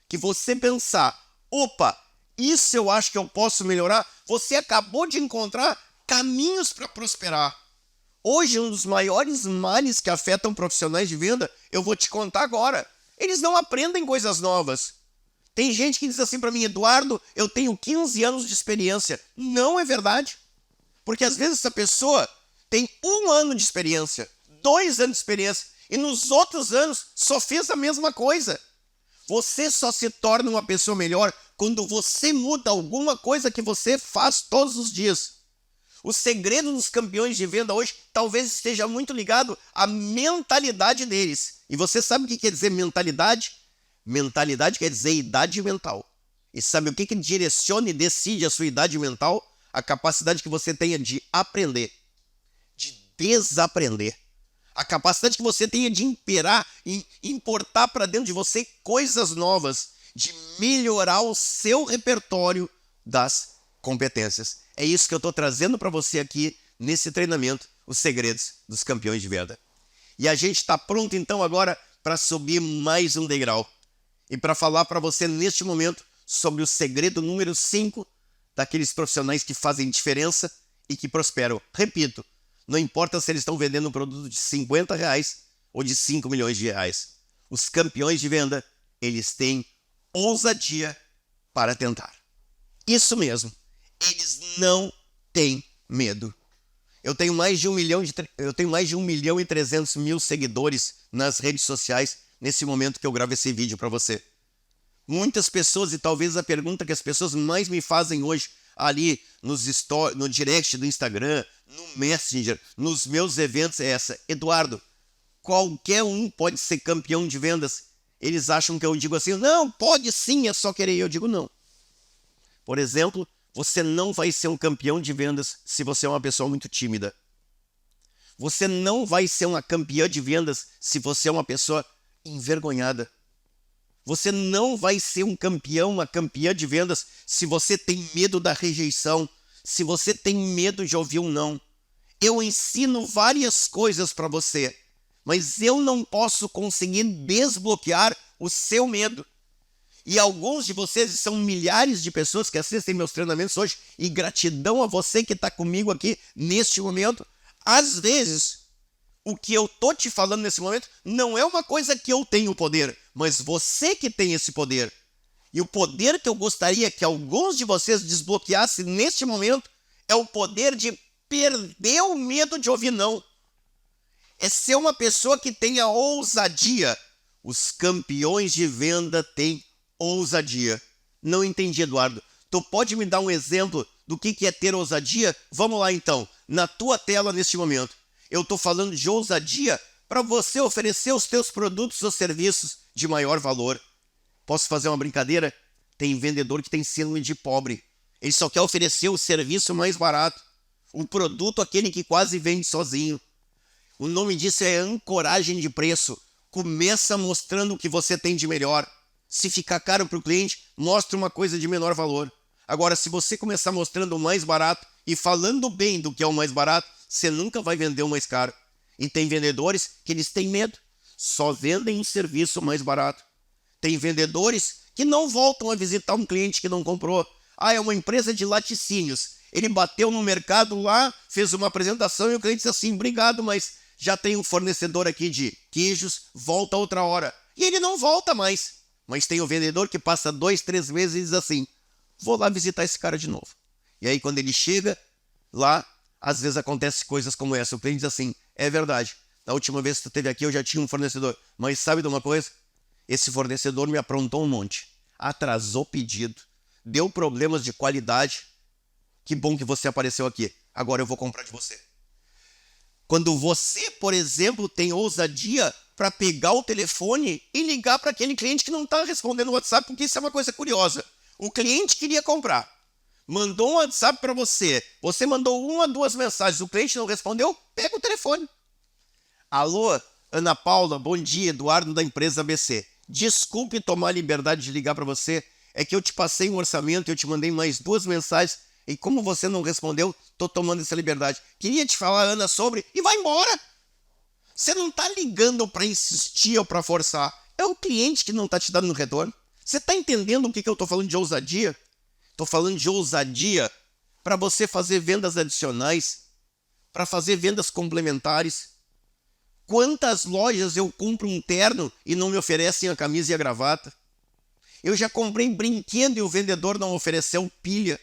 que você pensar, opa, isso eu acho que eu posso melhorar, você acabou de encontrar caminhos para prosperar. Hoje, um dos maiores males que afetam profissionais de venda, eu vou te contar agora. Eles não aprendem coisas novas. Tem gente que diz assim para mim, Eduardo, eu tenho 15 anos de experiência. Não é verdade. Porque às vezes essa pessoa tem 1 ano de experiência, 2 anos de experiência, e nos outros anos só fez a mesma coisa. Você só se torna uma pessoa melhor quando você muda alguma coisa que você faz todos os dias. O segredo dos campeões de venda hoje talvez esteja muito ligado à mentalidade deles. E você sabe o que quer dizer mentalidade? Mentalidade quer dizer idade mental. E sabe o que direciona e decide a sua idade mental? A capacidade que você tenha de aprender, de desaprender. A capacidade que você tenha de imperar e importar para dentro de você coisas novas. de melhorar o seu repertório das competências. É isso que eu estou trazendo para você aqui nesse treinamento, os segredos dos campeões de venda. E a gente está pronto então agora para subir mais um degrau e para falar para você neste momento sobre o segredo número 5 daqueles profissionais que fazem diferença e que prosperam. Repito, não importa se eles estão vendendo um produto de R$50 ou de 5 milhões de reais. Os campeões de venda, eles têm ousadia para tentar. Isso mesmo, eles não têm medo. Eu tenho mais de 1 milhão e 300 mil seguidores nas redes sociais nesse momento que eu gravo esse vídeo para você. Muitas pessoas, e talvez a pergunta que as pessoas mais me fazem hoje ali no direct do Instagram, no Messenger, nos meus eventos é essa: Eduardo, qualquer um pode ser campeão de vendas? Eles acham que eu digo assim, não, pode sim, é só querer. Eu digo não. Por exemplo, você não vai ser um campeão de vendas se você é uma pessoa muito tímida. Você não vai ser uma campeã de vendas se você é uma pessoa envergonhada. Você não vai ser um campeão, uma campeã de vendas se você tem medo da rejeição, se você tem medo de ouvir um não. Eu ensino várias coisas para você, mas eu não posso conseguir desbloquear o seu medo. E alguns de vocês, são milhares de pessoas que assistem meus treinamentos hoje, e gratidão a você que está comigo aqui neste momento. Às vezes, o que eu tô te falando nesse momento não é uma coisa que eu tenho poder, mas você que tem esse poder. E o poder que eu gostaria que alguns de vocês desbloqueassem neste momento é o poder de perder o medo de ouvir não. É ser uma pessoa que tenha ousadia. Os campeões de venda têm ousadia. Não entendi, Eduardo. Tu pode me dar um exemplo do que é ter ousadia? Vamos lá então, na tua tela neste momento. Eu estou falando de ousadia para você oferecer os teus produtos ou serviços de maior valor. Posso fazer uma brincadeira? Tem vendedor que tem síndrome de pobre. Ele só quer oferecer o serviço mais barato. O produto, aquele que quase vende sozinho. O nome disso é ancoragem de preço. Começa mostrando o que você tem de melhor. Se ficar caro para o cliente, mostra uma coisa de menor valor. Agora, se você começar mostrando o mais barato e falando bem do que é o mais barato, você nunca vai vender o mais caro. E tem vendedores que eles têm medo. Só vendem um serviço mais barato. Tem vendedores que não voltam a visitar um cliente que não comprou. Ah, é uma empresa de laticínios. Ele bateu no mercado lá, fez uma apresentação e o cliente disse assim, obrigado, mas já tem um fornecedor aqui de queijos, volta outra hora. E ele não volta mais. Mas tem o vendedor que passa 2, 3 meses e diz assim, vou lá visitar esse cara de novo. E aí quando ele chega lá, às vezes acontece coisas como essa. O cliente diz assim, é verdade, na última vez que tu esteve aqui eu já tinha um fornecedor. Mas sabe de uma coisa? Esse fornecedor me aprontou um monte. Atrasou pedido. Deu problemas de qualidade. Que bom que você apareceu aqui. Agora eu vou comprar de você. Quando você, por exemplo, tem ousadia para pegar o telefone e ligar para aquele cliente que não está respondendo o WhatsApp, porque isso é uma coisa curiosa. O cliente queria comprar. Mandou um WhatsApp para você. Você mandou 1 a 2 mensagens. O cliente não respondeu. Pega o telefone. Alô, Ana Paula, bom dia. Eduardo da empresa ABC. Desculpe tomar a liberdade de ligar para você. É que eu te passei um orçamento, eu te mandei mais 2 mensagens. E como você não respondeu, tô tomando essa liberdade. Queria te falar, Ana, sobre... E vai embora. Você não tá ligando para insistir ou para forçar. É o cliente que não tá te dando retorno. Você tá entendendo o que eu tô falando de ousadia? Tô falando de ousadia para você fazer vendas adicionais, para fazer vendas complementares. Quantas lojas eu compro um terno e não me oferecem a camisa e a gravata? Eu já comprei brinquedo e o vendedor não ofereceu pilha.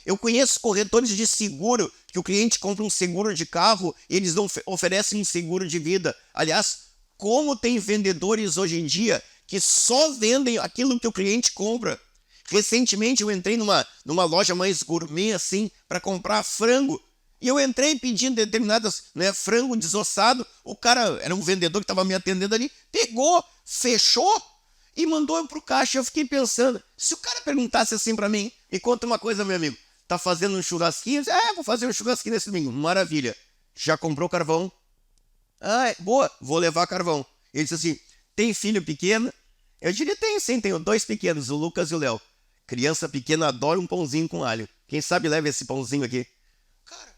Eu conheço corretores de seguro que o cliente compra um seguro de carro e eles não oferecem um seguro de vida. Aliás, como tem vendedores hoje em dia que só vendem aquilo que o cliente compra. Recentemente eu entrei numa loja mais gourmet assim para comprar frango. E eu entrei pedindo determinadas, frango desossado. O cara, era um vendedor que estava me atendendo ali, pegou, fechou e mandou eu pro caixa. Eu fiquei pensando, se o cara perguntasse assim para mim, me conta uma coisa, meu amigo, tá fazendo um churrasquinho? Vou fazer um churrasquinho nesse domingo. Maravilha. Já comprou carvão? Boa, vou levar carvão. Ele disse assim, tem filho pequeno? Eu diria tem sim, tenho dois pequenos, o Lucas e o Léo. Criança pequena adora um pãozinho com alho. Quem sabe leva esse pãozinho aqui. Cara,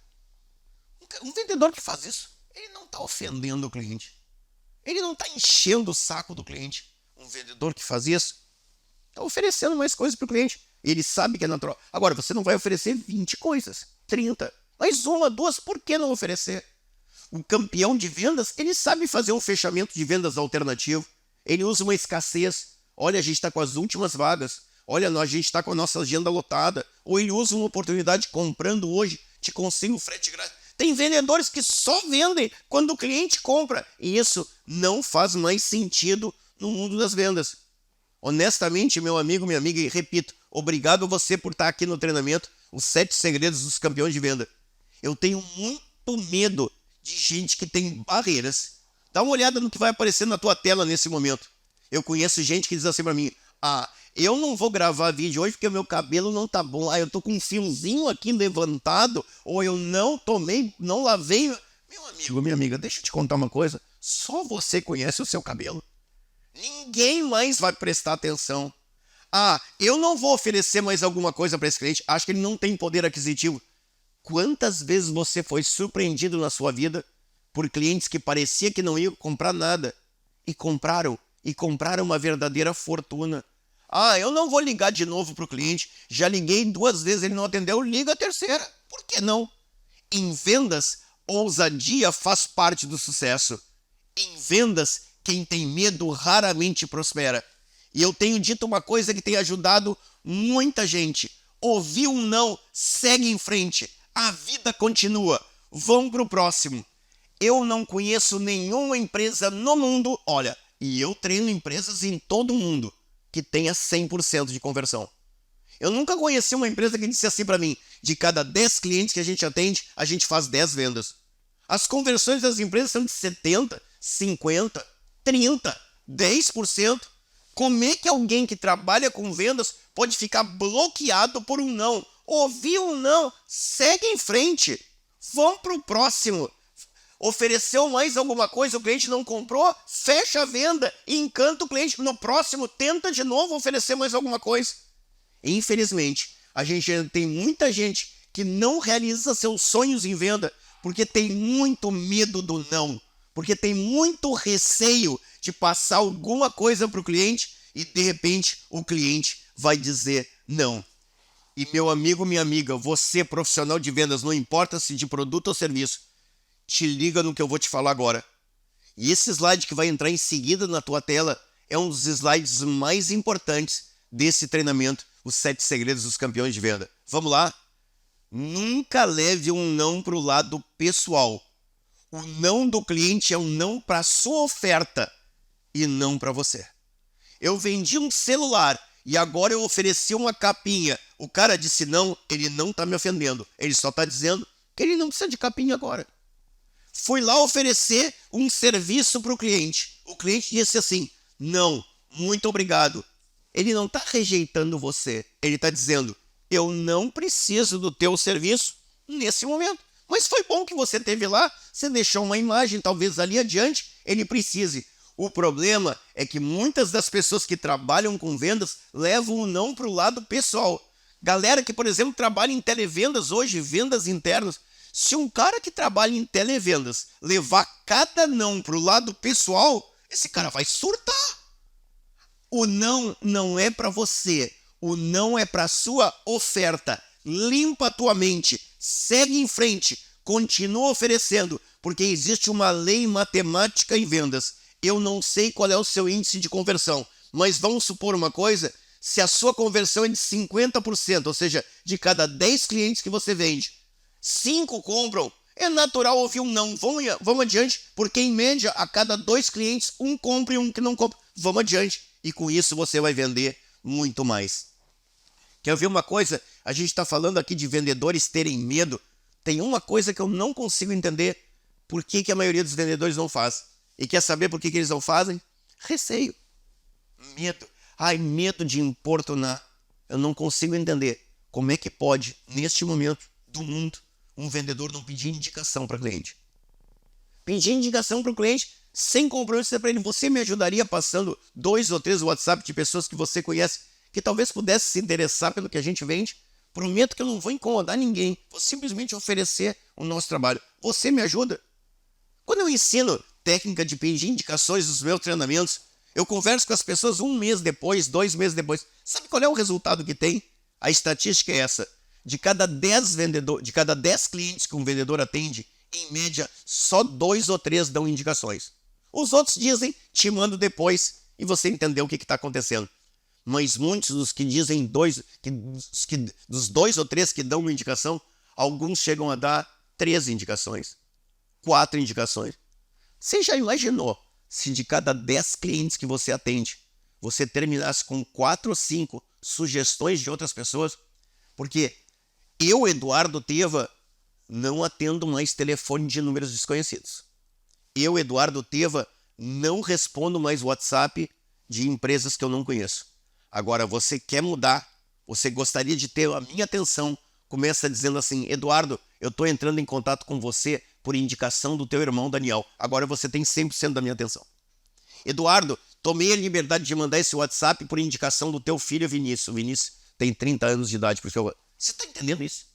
um vendedor que faz isso, ele não está ofendendo o cliente. Ele não está enchendo o saco do cliente. Um vendedor que faz isso está oferecendo mais coisas para o cliente. Ele sabe que é natural. Agora, você não vai oferecer 20 coisas, 30. Mas uma, duas, por que não oferecer? O campeão de vendas, ele sabe fazer um fechamento de vendas alternativo. Ele usa uma escassez. Olha, a gente está com as últimas vagas. Olha, a gente está com a nossa agenda lotada. Ou ele usa uma oportunidade comprando hoje, te consigo um frete grátis. Tem vendedores que só vendem quando o cliente compra. E isso não faz mais sentido no mundo das vendas. Honestamente, meu amigo, minha amiga, e repito, obrigado a você por estar aqui no treinamento, os 7 segredos dos campeões de venda. Eu tenho muito medo de gente que tem barreiras. Dá uma olhada no que vai aparecer na tua tela nesse momento. Eu conheço gente que diz assim pra mim, eu não vou gravar vídeo hoje porque o meu cabelo não tá bom. Eu tô com um fiozinho aqui levantado, ou eu não tomei, não lavei. Meu amigo, minha amiga, deixa eu te contar uma coisa. Só você conhece o seu cabelo. Ninguém mais vai prestar atenção. Eu não vou oferecer mais alguma coisa para esse cliente. Acho que ele não tem poder aquisitivo. Quantas vezes você foi surpreendido na sua vida por clientes que parecia que não iam comprar nada e compraram uma verdadeira fortuna? Eu não vou ligar de novo para o cliente. Já liguei 2 vezes, ele não atendeu, liga a terceira. Por que não? Em vendas, ousadia faz parte do sucesso. Em vendas, quem tem medo raramente prospera. E eu tenho dito uma coisa que tem ajudado muita gente. Ouviu um não, segue em frente. A vida continua. Vamos para o próximo. Eu não conheço nenhuma empresa no mundo, e eu treino empresas em todo o mundo, que tenha 100% de conversão. Eu nunca conheci uma empresa que disse assim para mim, de cada 10 clientes que a gente atende, a gente faz 10 vendas. As conversões das empresas são de 70%, 50%, 30%, 10%. Como é que alguém que trabalha com vendas pode ficar bloqueado por um não? Ouviu um não, segue em frente. Vamos para o próximo. Ofereceu mais alguma coisa, o cliente não comprou, fecha a venda e encanta o cliente. No próximo, tenta de novo oferecer mais alguma coisa. Infelizmente, a gente tem muita gente que não realiza seus sonhos em venda porque tem muito medo do não, porque tem muito receio de passar alguma coisa para o cliente e, de repente, o cliente vai dizer não. E, meu amigo, minha amiga, você, profissional de vendas, não importa se de produto ou serviço, te liga no que eu vou te falar agora. E esse slide que vai entrar em seguida na tua tela é um dos slides mais importantes desse treinamento, os 7 segredos dos campeões de venda. Vamos lá? Nunca leve um não para o lado pessoal. O não do cliente é um não para a sua oferta e não para você. Eu vendi um celular e agora eu ofereci uma capinha. O cara disse não, ele não está me ofendendo. Ele só está dizendo que ele não precisa de capinha agora. Fui lá oferecer um serviço para o cliente. O cliente disse assim, não, muito obrigado. Ele não está rejeitando você. Ele está dizendo, eu não preciso do teu serviço nesse momento. Mas foi bom que você esteve lá, você deixou uma imagem, talvez ali adiante ele precise. O problema é que muitas das pessoas que trabalham com vendas levam o não para o lado pessoal. Galera que, por exemplo, trabalha em televendas hoje, vendas internas. Se um cara que trabalha em televendas levar cada não para o lado pessoal, esse cara vai surtar. O não não é para você, o não é para a sua oferta. Limpa a tua mente, segue em frente, continua oferecendo, porque existe uma lei matemática em vendas. Eu não sei qual é o seu índice de conversão, mas vamos supor uma coisa, se a sua conversão é de 50%, ou seja, de cada 10 clientes que você vende, 5 compram, é natural ouvir um não. Vamos adiante, porque em média, a cada 2 clientes, um compra e um que não compra. Vamos adiante, e com isso você vai vender muito mais. Quer ver uma coisa? A gente está falando aqui de vendedores terem medo. Tem uma coisa que eu não consigo entender. Por que a maioria dos vendedores não faz? E quer saber por que eles não fazem? Receio. Medo. Medo de importunar. Eu não consigo entender. Como é que pode, neste momento do mundo, um vendedor não pedir indicação para cliente? pedir indicação para o cliente sem compromisso para ele. Você me ajudaria passando 2 ou 3 WhatsApp de pessoas que você conhece que talvez pudesse se interessar pelo que a gente vende? Prometo que eu não vou incomodar ninguém. Vou simplesmente oferecer o nosso trabalho. Você me ajuda? Quando eu ensino técnica de pedir indicações nos meus treinamentos, eu converso com as pessoas 1 mês depois, 2 meses depois. Sabe qual é o resultado que tem? A estatística é essa. De cada 10 clientes que um vendedor atende, em média, só 2 ou 3 dão indicações. Os outros dizem, te mando depois, e você entendeu o que está acontecendo. Mas muitos dos que dizem dos 2 ou 3 que dão uma indicação, alguns chegam a dar 3 indicações, 4 indicações. Você já imaginou se de cada 10 clientes que você atende, você terminasse com 4 ou 5 sugestões de outras pessoas? Porque eu, Eduardo Teva, não atendo mais telefone de números desconhecidos. Eu, Eduardo Teva, não respondo mais WhatsApp de empresas que eu não conheço. Agora, você quer mudar, você gostaria de ter a minha atenção, começa dizendo assim, Eduardo, eu estou entrando em contato com você por indicação do teu irmão Daniel. Agora você tem 100% da minha atenção. Eduardo, tomei a liberdade de mandar esse WhatsApp por indicação do teu filho Vinícius. O Vinícius tem 30 anos de idade. Você está entendendo isso?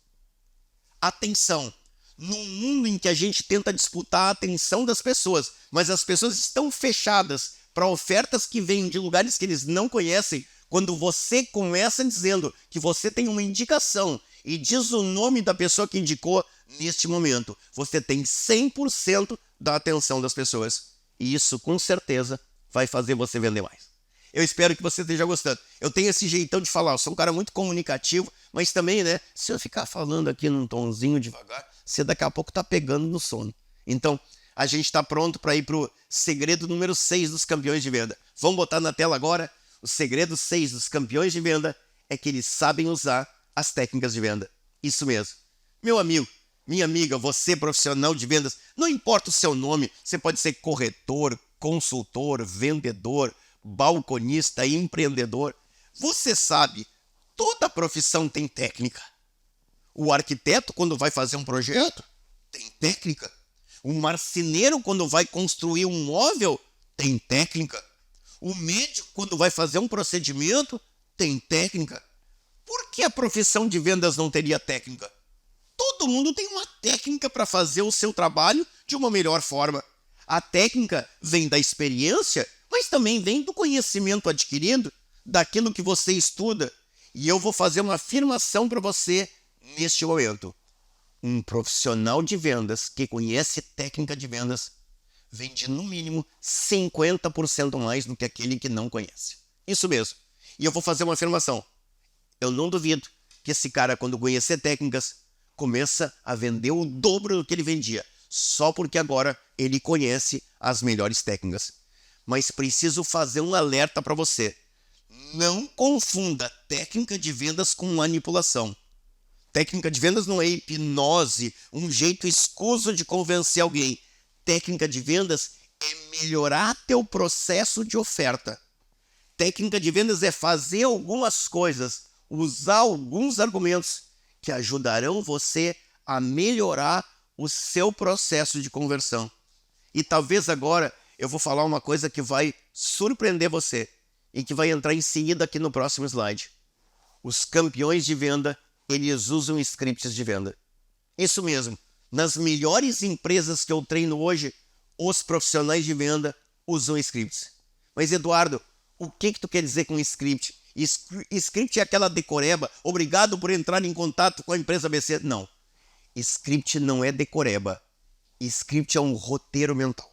Atenção. Num mundo em que a gente tenta disputar a atenção das pessoas, mas as pessoas estão fechadas para ofertas que vêm de lugares que eles não conhecem, quando você começa dizendo que você tem uma indicação e diz o nome da pessoa que indicou, neste momento, você tem 100% da atenção das pessoas. E isso, com certeza, vai fazer você vender mais. Eu espero que você esteja gostando. Eu tenho esse jeitão de falar, eu sou um cara muito comunicativo, mas também, né, se eu ficar falando aqui num tonzinho devagar, você daqui a pouco tá pegando no sono. Então, a gente está pronto para ir para o segredo número 6 dos campeões de venda. Vamos botar na tela agora. O segredo 6 dos campeões de venda é que eles sabem usar as técnicas de venda. Isso mesmo. Meu amigo, minha amiga, você profissional de vendas, não importa o seu nome, você pode ser corretor, consultor, vendedor, balconista, empreendedor. Você sabe, toda profissão tem técnica. O arquiteto, quando vai fazer um projeto, tem técnica. O marceneiro, quando vai construir um móvel, tem técnica. O médico, quando vai fazer um procedimento, tem técnica. Por que a profissão de vendas não teria técnica? Todo mundo tem uma técnica para fazer o seu trabalho de uma melhor forma. A técnica vem da experiência, mas também vem do conhecimento adquirido, daquilo que você estuda. E eu vou fazer uma afirmação para você neste momento. Um profissional de vendas que conhece técnica de vendas vende no mínimo 50% mais do que aquele que não conhece. Isso mesmo. E eu vou fazer uma afirmação. Eu não duvido que esse cara, quando conhecer técnicas, começa a vender o dobro do que ele vendia, só porque agora ele conhece as melhores técnicas. Mas preciso fazer um alerta para você. Não confunda técnica de vendas com manipulação. Técnica de vendas não é hipnose, um jeito escuso de convencer alguém. Técnica de vendas é melhorar teu processo de oferta. Técnica de vendas é fazer algumas coisas, usar alguns argumentos que ajudarão você a melhorar o seu processo de conversão. E talvez agora eu vou falar uma coisa que vai surpreender você e que vai entrar em seguida aqui no próximo slide. Os campeões de venda, eles usam scripts de venda. Isso mesmo. Nas melhores empresas que eu treino hoje, os profissionais de venda usam scripts. Mas, Eduardo, o que tu quer dizer com script? Script é aquela decoreba, obrigado por entrar em contato com a empresa ABC. Não. Script não é decoreba. Script é um roteiro mental.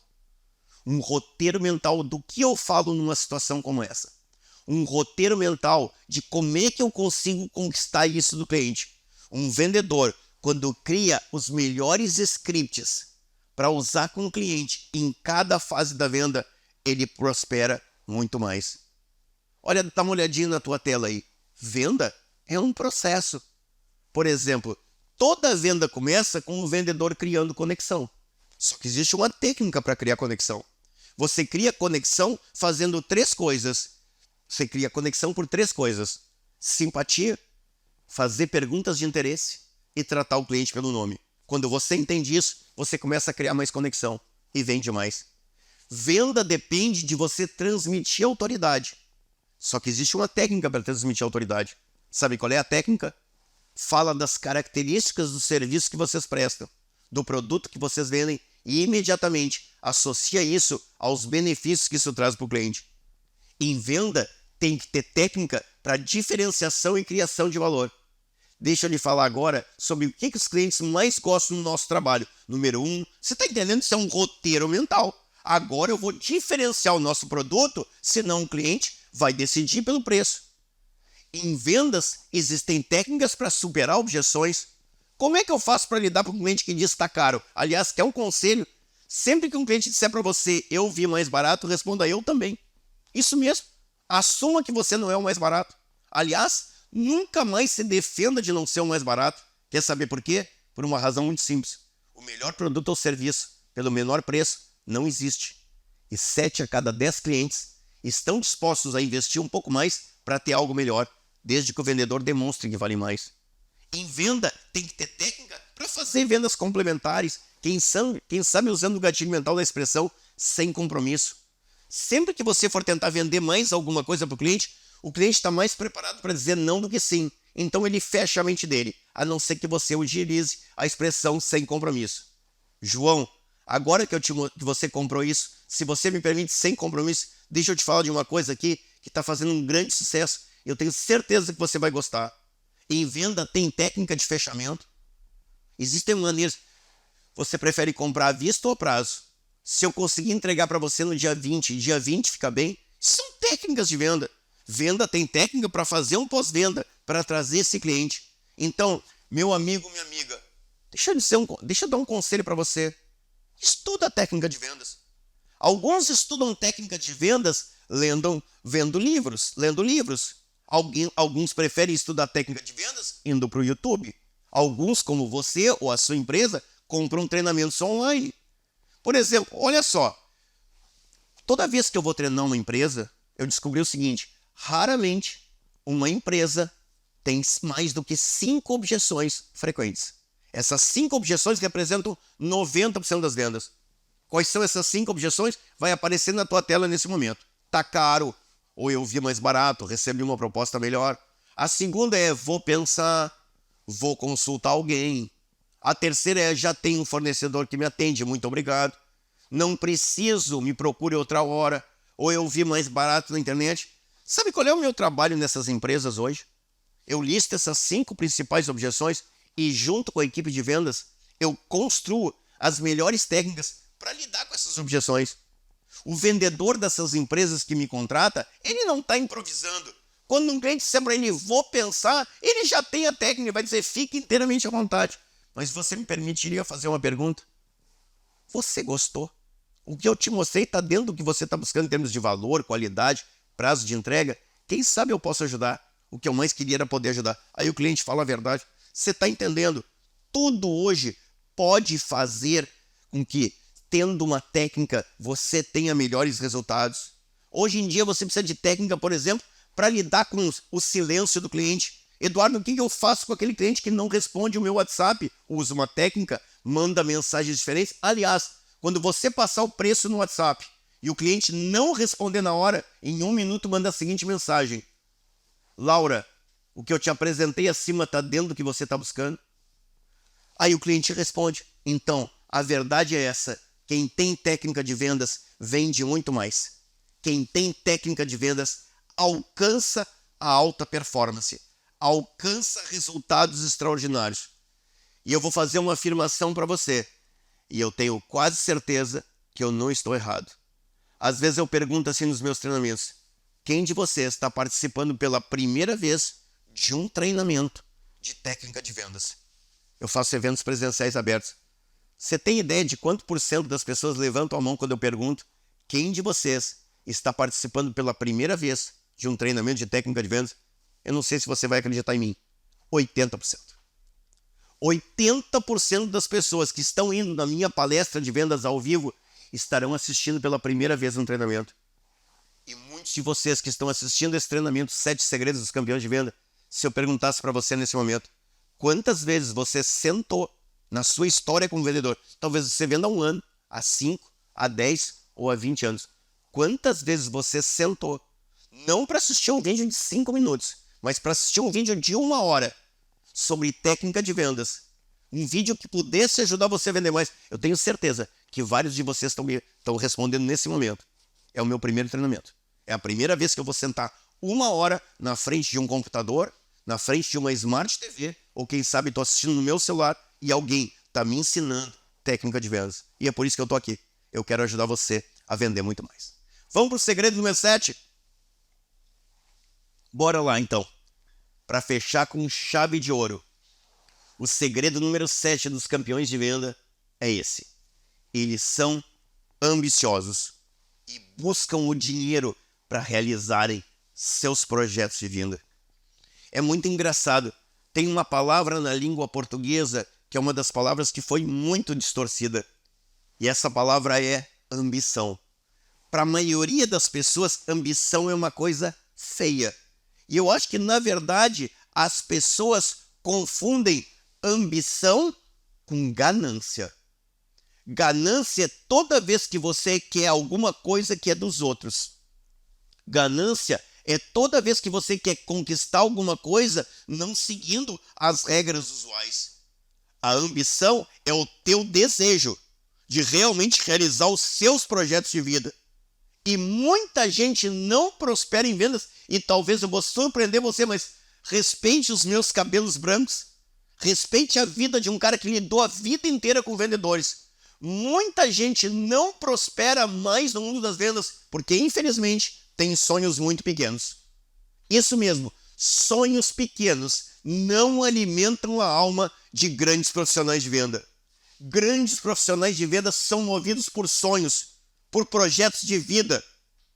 Um roteiro mental do que eu falo numa situação como essa. Um roteiro mental de como é que eu consigo conquistar isso do cliente. Um vendedor, quando cria os melhores scripts para usar com o cliente em cada fase da venda, ele prospera muito mais. Olha, dá uma olhadinha na tua tela aí. Venda é um processo. Por exemplo, toda venda começa com o vendedor criando conexão. Só que existe uma técnica para criar conexão. Você cria conexão fazendo 3 coisas. Você cria conexão por 3 coisas. Simpatia, fazer perguntas de interesse e tratar o cliente pelo nome. Quando você entende isso, você começa a criar mais conexão. e vende mais. Venda depende de você transmitir autoridade. Só que existe uma técnica para transmitir autoridade. Sabe qual é a técnica? Fala das características do serviço que vocês prestam, do produto que vocês vendem e imediatamente associa isso aos benefícios que isso traz para o cliente. Em venda, tem que ter técnica para diferenciação e criação de valor. Deixa eu lhe falar agora sobre o que os clientes mais gostam no nosso trabalho. Número 1, você está entendendo? Isso é um roteiro mental. Agora eu vou diferenciar o nosso produto, senão o cliente vai decidir pelo preço. Em vendas, existem técnicas para superar objeções. Como é que eu faço para lidar com um cliente que diz que está caro? Aliás, quer um conselho? Sempre que um cliente disser para você, eu vi mais barato, responda eu também. Isso mesmo. Assuma que você não é o mais barato. Aliás, nunca mais se defenda de não ser o mais barato. Quer saber por quê? Por uma razão muito simples. O melhor produto ou serviço, pelo menor preço, não existe. E 7 a cada 10 clientes estão dispostos a investir um pouco mais para ter algo melhor, desde que o vendedor demonstre que vale mais. Em venda, tem que ter técnica para fazer vendas complementares, quem sabe usando o gatilho mental da expressão sem compromisso. Sempre que você for tentar vender mais alguma coisa para o cliente está mais preparado para dizer não do que sim. Então ele fecha a mente dele, a não ser que você utilize a expressão sem compromisso. João, agora que você comprou isso, se você me permite sem compromisso, deixa eu te falar de uma coisa aqui que está fazendo um grande sucesso. Eu tenho certeza que você vai gostar. Em venda tem técnica de fechamento. Existem maneiras. Você prefere comprar à vista ou a prazo? Se eu conseguir entregar para você no dia 20 e dia 20 fica bem, são técnicas de venda. Venda tem técnica para fazer um pós-venda, para trazer esse cliente. Então, meu amigo, minha amiga, deixa eu dar um conselho para você. Estuda a técnica de vendas. Alguns estudam técnica de vendas lendo livros. Alguns preferem estudar técnica de vendas indo para o YouTube. Alguns, como você ou a sua empresa, compram treinamentos online. Por exemplo, olha só. Toda vez que eu vou treinar uma empresa, eu descobri o seguinte. Raramente uma empresa tem mais do que 5 objeções frequentes. Essas 5 objeções representam 90% das vendas. Quais são essas 5 objeções? Vai aparecer na tua tela nesse momento. Tá caro, ou eu vi mais barato, recebi uma proposta melhor. A segunda é vou pensar, vou consultar alguém. A terceira é já tenho um fornecedor que me atende, muito obrigado. Não preciso, me procure outra hora. Ou eu vi mais barato na internet. Sabe qual é o meu trabalho nessas empresas hoje? Eu listo essas 5 principais objeções e junto com a equipe de vendas, eu construo as melhores técnicas para lidar com essas objeções. O vendedor dessas empresas que me contrata, ele não está improvisando. Quando um cliente disser para ele, vou pensar, ele já tem a técnica e vai dizer, fique inteiramente à vontade. Mas você me permitiria fazer uma pergunta? Você gostou? O que eu te mostrei está dentro do que você está buscando em termos de valor, qualidade, prazo de entrega? Quem sabe eu posso ajudar? O que eu mais queria era poder ajudar. Aí o cliente fala a verdade. Você está entendendo? Tudo hoje pode fazer com que, tendo uma técnica, você tenha melhores resultados. Hoje em dia você precisa de técnica, por exemplo, para lidar com o silêncio do cliente. Eduardo, o que eu faço com aquele cliente que não responde o meu WhatsApp? Usa uma técnica, manda mensagens diferentes. Aliás, quando você passar o preço no WhatsApp e o cliente não responder na hora, em 1 minuto manda a seguinte mensagem. Laura, o que eu te apresentei acima está dentro do que você está buscando? Aí o cliente responde. Então, a verdade é essa. Quem tem técnica de vendas vende muito mais. Quem tem técnica de vendas alcança a alta performance. Alcança resultados extraordinários. E eu vou fazer uma afirmação para você. E eu tenho quase certeza que eu não estou errado. Às vezes eu pergunto assim nos meus treinamentos. Quem de vocês está participando pela primeira vez de um treinamento de técnica de vendas? Eu faço eventos presenciais abertos. Você tem ideia de quanto por cento das pessoas levantam a mão quando eu pergunto quem de vocês está participando pela primeira vez de um treinamento de técnica de vendas? Eu não sei se você vai acreditar em mim. 80%. 80% das pessoas que estão indo na minha palestra de vendas ao vivo estarão assistindo pela primeira vez um treinamento. E muitos de vocês que estão assistindo esse treinamento 7 segredos dos campeões de venda, se eu perguntasse para você nesse momento, quantas vezes você sentou na sua história como vendedor? Talvez você venda há 1 ano, há 5, há 10 ou há 20 anos. Quantas vezes você sentou, não para assistir um vídeo de 5 minutos, mas para assistir um vídeo de 1 hora sobre técnica de vendas? Um vídeo que pudesse ajudar você a vender mais. Eu tenho certeza que vários de vocês estão respondendo nesse momento. É o meu primeiro treinamento. É a primeira vez que eu vou sentar 1 hora na frente de um computador, na frente de uma Smart TV, ou quem sabe estou assistindo no meu celular e alguém está me ensinando técnica de vendas. E é por isso que eu estou aqui. Eu quero ajudar você a vender muito mais. Vamos para o segredo número 7? Bora lá, então. Para fechar com chave de ouro. O segredo número 7 dos campeões de venda é esse. Eles são ambiciosos e buscam o dinheiro para realizarem seus projetos de venda. É muito engraçado. Tem uma palavra na língua portuguesa que é uma das palavras que foi muito distorcida. E essa palavra é ambição. Para a maioria das pessoas, ambição é uma coisa feia. E eu acho que, na verdade, as pessoas confundem ambição com ganância. Ganância é toda vez que você quer alguma coisa que é dos outros. Ganância é toda vez que você quer conquistar alguma coisa não seguindo as regras usuais. A ambição é o teu desejo de realmente realizar os seus projetos de vida. E muita gente não prospera em vendas, e talvez eu vou surpreender você, mas respeite os meus cabelos brancos, respeite a vida de um cara que lidou a vida inteira com vendedores. Muita gente não prospera mais no mundo das vendas, porque infelizmente tem sonhos muito pequenos. Isso mesmo, sonhos pequenos não alimentam a alma de grandes profissionais de venda. Grandes profissionais de venda são movidos por sonhos, por projetos de vida,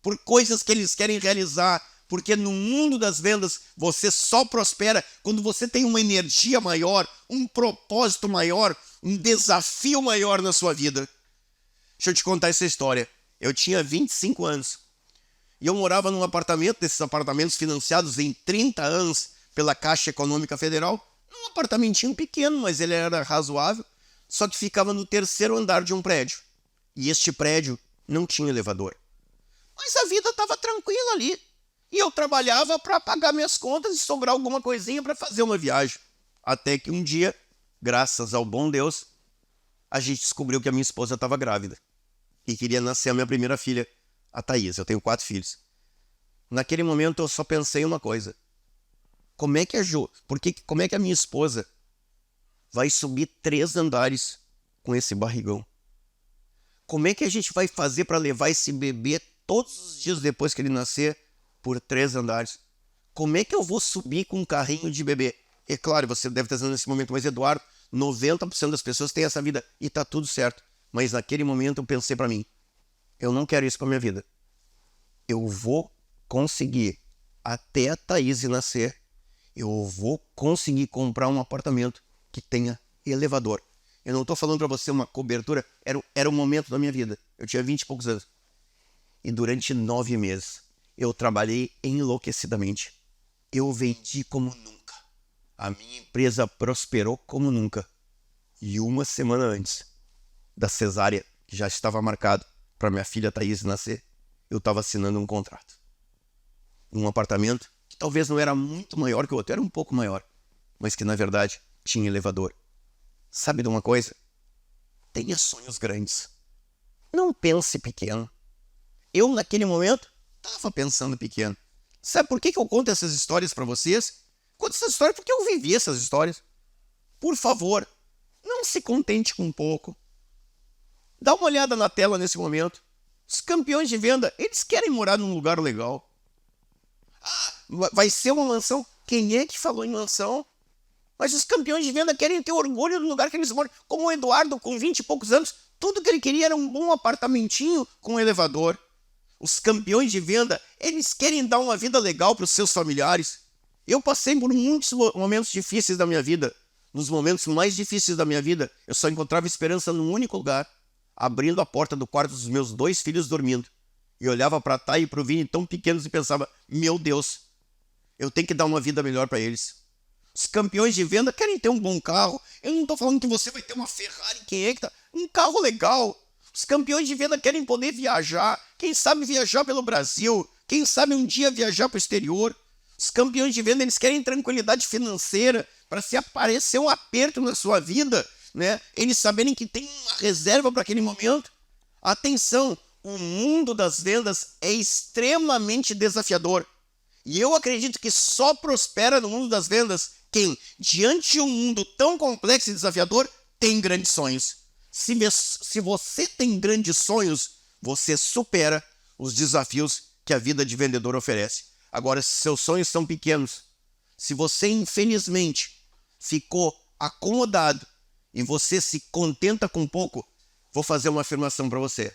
por coisas que eles querem realizar, porque no mundo das vendas você só prospera quando você tem uma energia maior, um propósito maior, um desafio maior na sua vida. Deixa eu te contar essa história. Eu tinha 25 anos e eu morava num apartamento, desses apartamentos financiados em 30 anos pela Caixa Econômica Federal. Um apartamentinho pequeno, mas ele era razoável, só que ficava no 3º andar de um prédio. E este prédio não tinha elevador. Mas a vida estava tranquila ali. E eu trabalhava para pagar minhas contas e sobrar alguma coisinha para fazer uma viagem. Até que um dia, graças ao bom Deus, a gente descobriu que a minha esposa estava grávida. E queria nascer a minha primeira filha, a Thaís. Eu tenho 4 filhos. Naquele momento eu só pensei em uma coisa. Como é que a minha esposa vai subir 3 andares com esse barrigão? Como é que a gente vai fazer para levar esse bebê todos os dias depois que ele nascer por 3 andares? Como é que eu vou subir com um carrinho de bebê? É claro, você deve estar dizendo nesse momento, mas Eduardo, 90% das pessoas têm essa vida e está tudo certo. Mas naquele momento eu pensei para mim, eu não quero isso para minha vida. Eu vou conseguir até a Thaís nascer, eu vou conseguir comprar um apartamento que tenha elevador. Eu não estou falando para você uma cobertura, era um momento da minha vida. Eu tinha 20 e poucos anos. E durante 9 meses, eu trabalhei enlouquecidamente. Eu vendi como nunca. A minha empresa prosperou como nunca. E uma semana antes da cesárea, que já estava marcado para minha filha Thaís nascer, eu estava assinando um contrato. Um apartamento que talvez não era muito maior que o outro, era um pouco maior, mas que na verdade tinha elevador. Sabe de uma coisa? Tenha sonhos grandes. Não pense pequeno. Eu, naquele momento, estava pensando pequeno. Sabe por que eu conto essas histórias para vocês? Conto essas histórias porque eu vivi essas histórias. Por favor, não se contente com pouco. Dá uma olhada na tela nesse momento. Os campeões de venda, eles querem morar num lugar legal. Vai ser uma mansão? Quem é que falou em mansão? Mas os campeões de venda querem ter orgulho do lugar que eles moram. Como o Eduardo, com 20 e poucos anos, tudo que ele queria era um bom apartamentinho com elevador. Os campeões de venda, eles querem dar uma vida legal para os seus familiares. Eu passei por muitos momentos difíceis da minha vida. Nos momentos mais difíceis da minha vida, eu só encontrava esperança num único lugar, abrindo a porta do quarto dos meus 2 filhos dormindo. E olhava para a Thay e para o Vini tão pequenos e pensava, meu Deus, eu tenho que dar uma vida melhor para eles. Os campeões de venda querem ter um bom carro. Eu não estou falando que você vai ter uma Ferrari, quem é que tá? Um carro legal. Os campeões de venda querem poder viajar. Quem sabe viajar pelo Brasil. Quem sabe um dia viajar para o exterior. Os campeões de venda, eles querem tranquilidade financeira para se aparecer um aperto na sua vida, né? Eles saberem que tem uma reserva para aquele momento. Atenção, o mundo das vendas é extremamente desafiador. E eu acredito que só prospera no mundo das vendas quem, diante de um mundo tão complexo e desafiador, tem grandes sonhos. Se você tem grandes sonhos, você supera os desafios que a vida de vendedor oferece. Agora, se seus sonhos são pequenos, se você infelizmente ficou acomodado e você se contenta com pouco, vou fazer uma afirmação para você.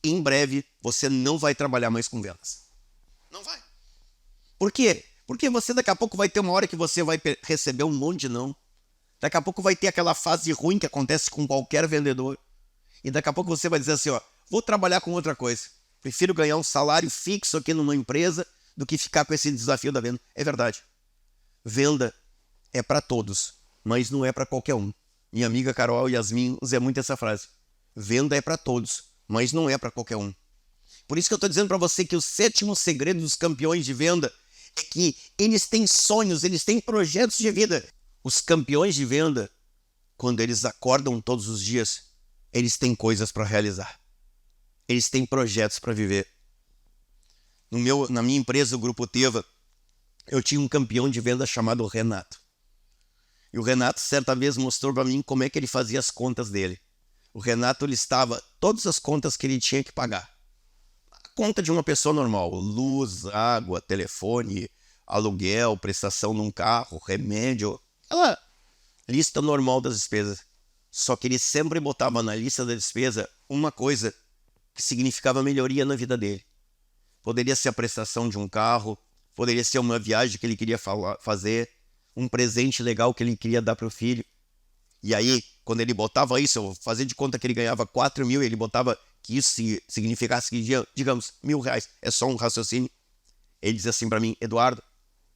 Em breve, você não vai trabalhar mais com vendas. Não vai. Por quê? Porque você daqui a pouco vai ter uma hora que você vai receber um monte de não. Daqui a pouco vai ter aquela fase ruim que acontece com qualquer vendedor. E daqui a pouco você vai dizer assim, ó, vou trabalhar com outra coisa. Prefiro ganhar um salário fixo aqui numa empresa do que ficar com esse desafio da venda. É verdade. Venda é para todos, mas não é para qualquer um. Minha amiga Carol Yasmin usa muito essa frase. Venda é para todos, mas não é para qualquer um. Por isso que eu estou dizendo para você que o 7º segredo dos campeões de venda é que eles têm sonhos, eles têm projetos de vida. Os campeões de venda, quando eles acordam todos os dias, eles têm coisas para realizar. Eles têm projetos para viver. Na minha empresa, o Grupo Teva, eu tinha um campeão de venda chamado Renato. E o Renato, certa vez, mostrou para mim como é que ele fazia as contas dele. O Renato listava todas as contas que ele tinha que pagar. A conta de uma pessoa normal, luz, água, telefone, aluguel, prestação num carro, remédio, aquela lista normal das despesas. Só que ele sempre botava na lista da despesa uma coisa que significava melhoria na vida dele. Poderia ser a prestação de um carro, poderia ser uma viagem que ele queria fazer, um presente legal que ele queria dar para o filho. E aí, quando ele botava isso, eu fazia de conta que ele ganhava 4 mil, ele botava que isso significasse que, digamos, R$1.000, é só um raciocínio. Ele dizia assim para mim, Eduardo,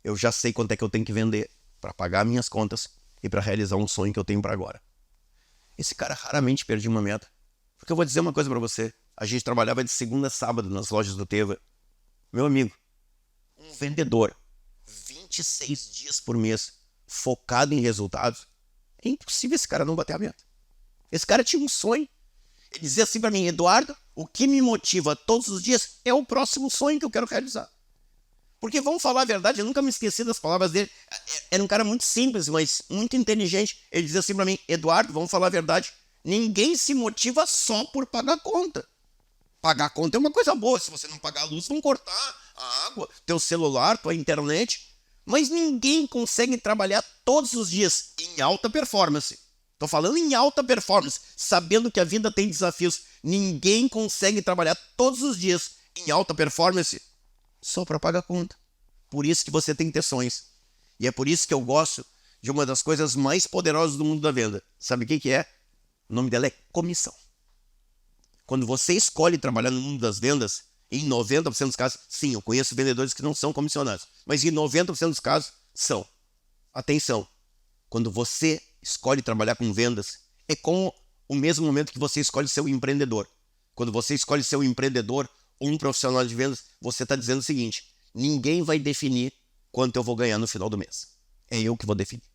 eu já sei quanto é que eu tenho que vender para pagar minhas contas e para realizar um sonho que eu tenho para agora. Esse cara raramente perdia uma meta. Porque eu vou dizer uma coisa para você, a gente trabalhava de segunda a sábado nas lojas do Teva. Meu amigo, um vendedor, 26 dias por mês, focado em resultados, é impossível esse cara não bater a meta. Esse cara tinha um sonho. Ele dizia assim para mim, Eduardo, o que me motiva todos os dias é o próximo sonho que eu quero realizar. Porque, vamos falar a verdade, eu nunca me esqueci das palavras dele. Era um cara muito simples, mas muito inteligente. Ele dizia assim para mim, Eduardo, vamos falar a verdade, ninguém se motiva só por pagar conta. Pagar conta é uma coisa boa, se você não pagar a luz, vão cortar a água, teu celular, tua internet. Mas ninguém consegue trabalhar todos os dias em alta performance. Estou falando em alta performance, sabendo que a vida tem desafios. Ninguém consegue trabalhar todos os dias em alta performance só para pagar conta. Por isso que você tem que ter sonhos. E é por isso que eu gosto de uma das coisas mais poderosas do mundo da venda. Sabe o que é? O nome dela é comissão. Quando você escolhe trabalhar no mundo das vendas, em 90% dos casos, sim, eu conheço vendedores que não são comissionados, mas em 90% dos casos, são. Atenção, quando você escolhe trabalhar com vendas, é como o mesmo momento que você escolhe ser um empreendedor. Quando você escolhe ser um empreendedor ou um profissional de vendas, você está dizendo o seguinte, ninguém vai definir quanto eu vou ganhar no final do mês. É eu que vou definir.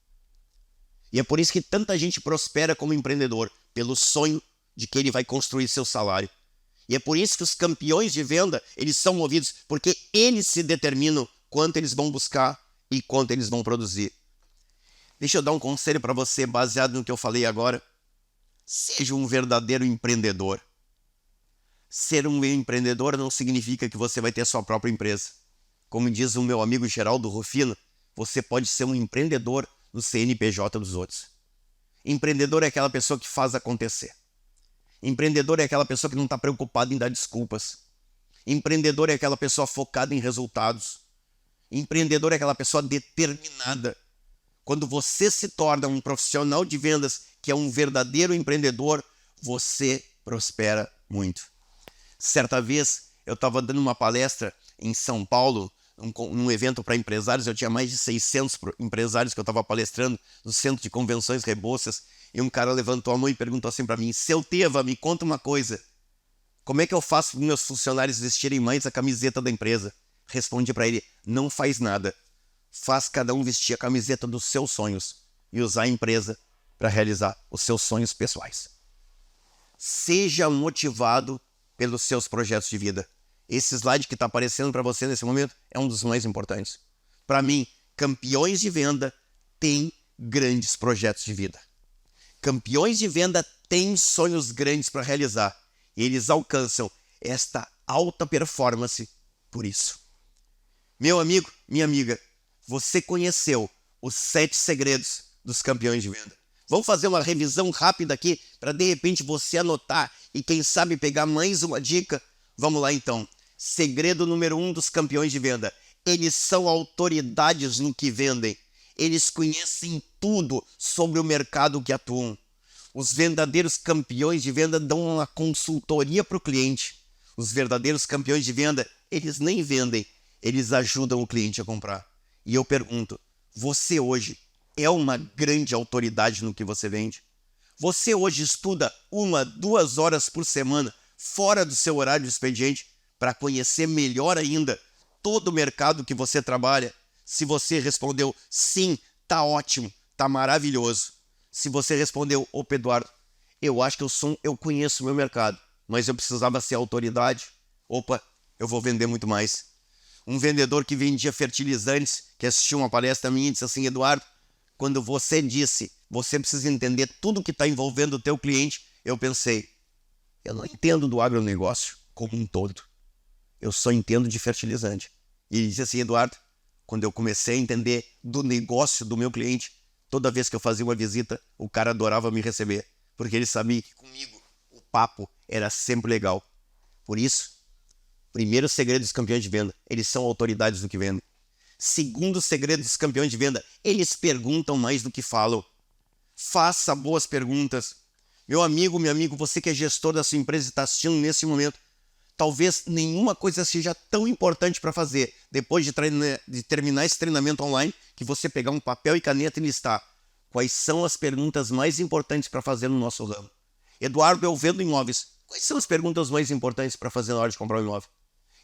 E é por isso que tanta gente prospera como empreendedor, pelo sonho de que ele vai construir seu salário. E é por isso que os campeões de venda, eles são movidos, porque eles se determinam quanto eles vão buscar e quanto eles vão produzir. Deixa eu dar um conselho para você, baseado no que eu falei agora. Seja um verdadeiro empreendedor. Ser um empreendedor não significa que você vai ter a sua própria empresa. Como diz o meu amigo Geraldo Rufino, você pode ser um empreendedor no CNPJ dos outros. Empreendedor é aquela pessoa que faz acontecer. Empreendedor é aquela pessoa que não está preocupada em dar desculpas. Empreendedor é aquela pessoa focada em resultados. Empreendedor é aquela pessoa determinada. Quando você se torna um profissional de vendas que é um verdadeiro empreendedor, você prospera muito. Certa vez, eu estava dando uma palestra em São Paulo, num evento para empresários. Eu tinha mais de 600 empresários que eu estava palestrando no Centro de Convenções Rebouças. E um cara levantou a mão e perguntou assim para mim, Seu Teva, me conta uma coisa, Como é que eu faço para meus funcionários vestirem mais a camiseta da empresa? Responde para ele, não faz nada. Faz cada um vestir a camiseta dos seus sonhos e usar a empresa para realizar os seus sonhos pessoais. Seja motivado pelos seus projetos de vida. Esse slide que está aparecendo para você nesse momento é um dos mais importantes. Para mim, campeões de venda têm grandes projetos de vida. Campeões de venda têm sonhos grandes para realizar e eles alcançam esta alta performance por isso. Meu amigo, minha amiga, você conheceu os 7 segredos dos campeões de venda. Vamos fazer uma revisão rápida aqui para de repente você anotar e quem sabe pegar mais uma dica? Vamos lá então. Segredo número 1 dos campeões de venda. Eles são autoridades no que vendem. Eles conhecem tudo sobre o mercado que atuam. Os verdadeiros campeões de venda dão uma consultoria para o cliente. Os verdadeiros campeões de venda, eles nem vendem, eles ajudam o cliente a comprar. E eu pergunto, você hoje é uma grande autoridade no que você vende? Você hoje estuda 1, 2 horas por semana fora do seu horário de expediente para conhecer melhor ainda todo o mercado que você trabalha? Se você respondeu sim, tá ótimo, tá maravilhoso. Se você respondeu, opa, Eduardo, eu acho que eu conheço o meu mercado, mas eu precisava ser autoridade. Opa, eu vou vender muito mais. Um vendedor que vendia fertilizantes, que assistiu uma palestra minha, disse assim, Eduardo, quando você disse, você precisa entender tudo que está envolvendo o teu cliente, eu pensei, eu não entendo do agronegócio como um todo. Eu só entendo de fertilizante. E ele disse assim, Eduardo, quando eu comecei a entender do negócio do meu cliente, toda vez que eu fazia uma visita, o cara adorava me receber, porque ele sabia que comigo o papo era sempre legal. Por isso, primeiro segredo dos campeões de venda, eles são autoridades do que vendem. Segundo segredo dos campeões de venda, eles perguntam mais do que falam. Faça boas perguntas. Meu amigo, minha amiga, você que é gestor da sua empresa e está assistindo nesse momento, talvez nenhuma coisa seja tão importante para fazer depois de terminar esse treinamento online, que você pegar um papel e caneta e listar quais são as perguntas mais importantes para fazer no nosso ramo. Eduardo, eu vendo imóveis. Quais são as perguntas mais importantes para fazer na hora de comprar um imóvel?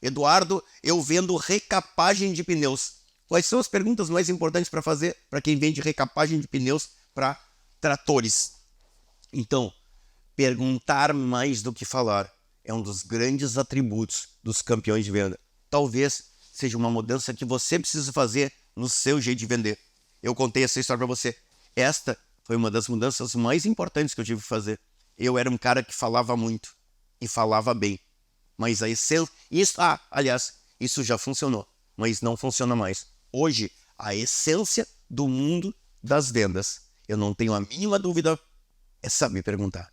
Eduardo, eu vendo recapagem de pneus. Quais são as perguntas mais importantes para fazer para quem vende recapagem de pneus para tratores? Então, perguntar mais do que falar é um dos grandes atributos dos campeões de venda. Talvez seja uma mudança que você precisa fazer no seu jeito de vender. Eu contei essa história para você. Esta foi uma das mudanças mais importantes que eu tive que fazer. Eu era um cara que falava muito e falava bem. Mas a essência... isso já funcionou, mas não funciona mais. Hoje, a essência do mundo das vendas, eu não tenho a mínima dúvida, é saber perguntar.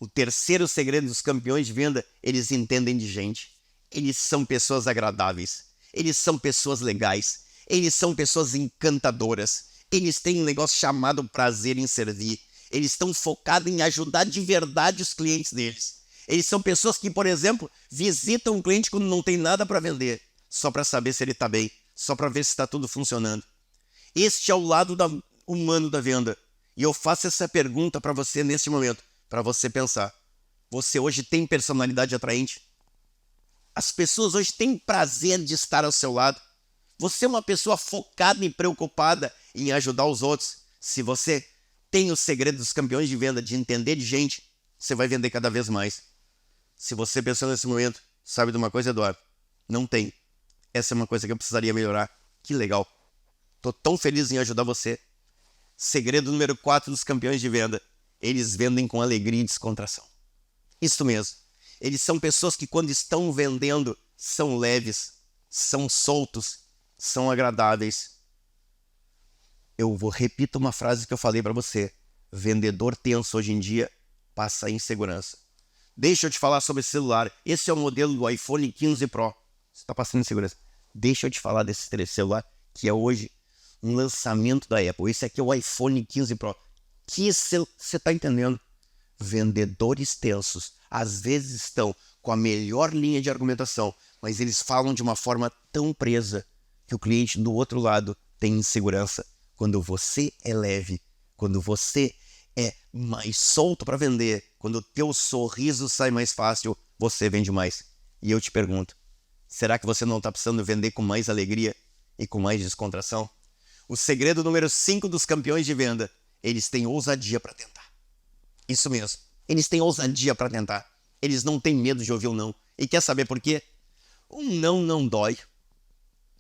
O terceiro segredo dos campeões de venda, eles entendem de gente. Eles são pessoas agradáveis. Eles são pessoas legais. Eles são pessoas encantadoras. Eles têm um negócio chamado prazer em servir. Eles estão focados em ajudar de verdade os clientes deles. Eles são pessoas que, por exemplo, visitam um cliente quando não tem nada para vender, só para saber se ele está bem, só para ver se está tudo funcionando. Este é o lado humano da venda. E eu faço essa pergunta para você nesse momento, para você pensar. Você hoje tem personalidade atraente? As pessoas hoje têm prazer de estar ao seu lado? Você é uma pessoa focada e preocupada em ajudar os outros? Se você tem o segredo dos campeões de venda, de entender de gente, você vai vender cada vez mais. Se você pensou nesse momento, sabe de uma coisa, Eduardo? Não tem. Essa é uma coisa que eu precisaria melhorar. Que legal. Tô tão feliz em ajudar você. Segredo número 4 dos campeões de venda. Eles vendem com alegria e descontração. Isso mesmo. Eles são pessoas que quando estão vendendo, são leves, são soltos, são agradáveis. Repito uma frase que eu falei para você. Vendedor tenso hoje em dia passa insegurança. Deixa eu te falar sobre esse celular. Esse é o modelo do iPhone 15 Pro. Você está passando insegurança. Deixa eu te falar desse celular, que é hoje um lançamento da Apple. Esse aqui é o iPhone 15 Pro. Que você está entendendo? Vendedores tensos. Às vezes estão com a melhor linha de argumentação, mas eles falam de uma forma tão presa que o cliente do outro lado tem insegurança. Quando você é leve, quando você é mais solto para vender, quando o teu sorriso sai mais fácil, você vende mais. E eu te pergunto, será que você não está precisando vender com mais alegria e com mais descontração? O segredo número 5 dos campeões de venda, eles têm ousadia para tentar. Isso mesmo, eles têm ousadia para tentar. Eles não têm medo de ouvir um não. E quer saber por quê? Um não dói.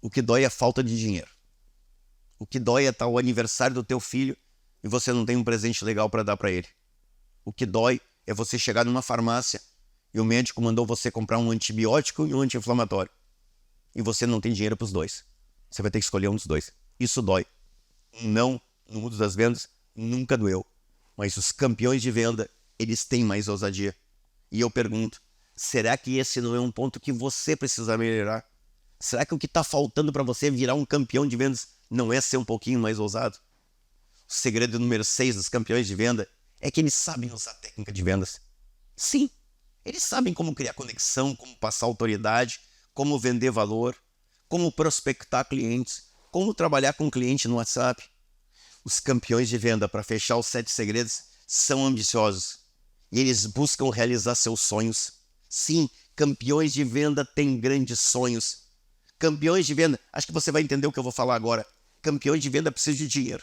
O que dói é a falta de dinheiro. O que dói é o aniversário do teu filho e você não tem um presente legal para dar para ele. O que dói é você chegar numa farmácia e o médico mandou você comprar um antibiótico e um anti-inflamatório. E você não tem dinheiro para os dois. Você vai ter que escolher um dos dois. Isso dói. Um não no mundo das vendas nunca doeu. Mas os campeões de venda, eles têm mais ousadia. E eu pergunto, será que esse não é um ponto que você precisa melhorar? Será que o que está faltando para você virar um campeão de vendas não é ser um pouquinho mais ousado? O segredo número 6 dos campeões de venda é que eles sabem usar técnica de vendas. Sim, eles sabem como criar conexão, como passar autoridade, como vender valor, como prospectar clientes, como trabalhar com cliente no WhatsApp. Os campeões de venda, para fechar os 7 segredos, são ambiciosos e eles buscam realizar seus sonhos. Sim, campeões de venda têm grandes sonhos. Campeões de venda, acho que você vai entender o que eu vou falar agora. Campeões de venda precisam de dinheiro.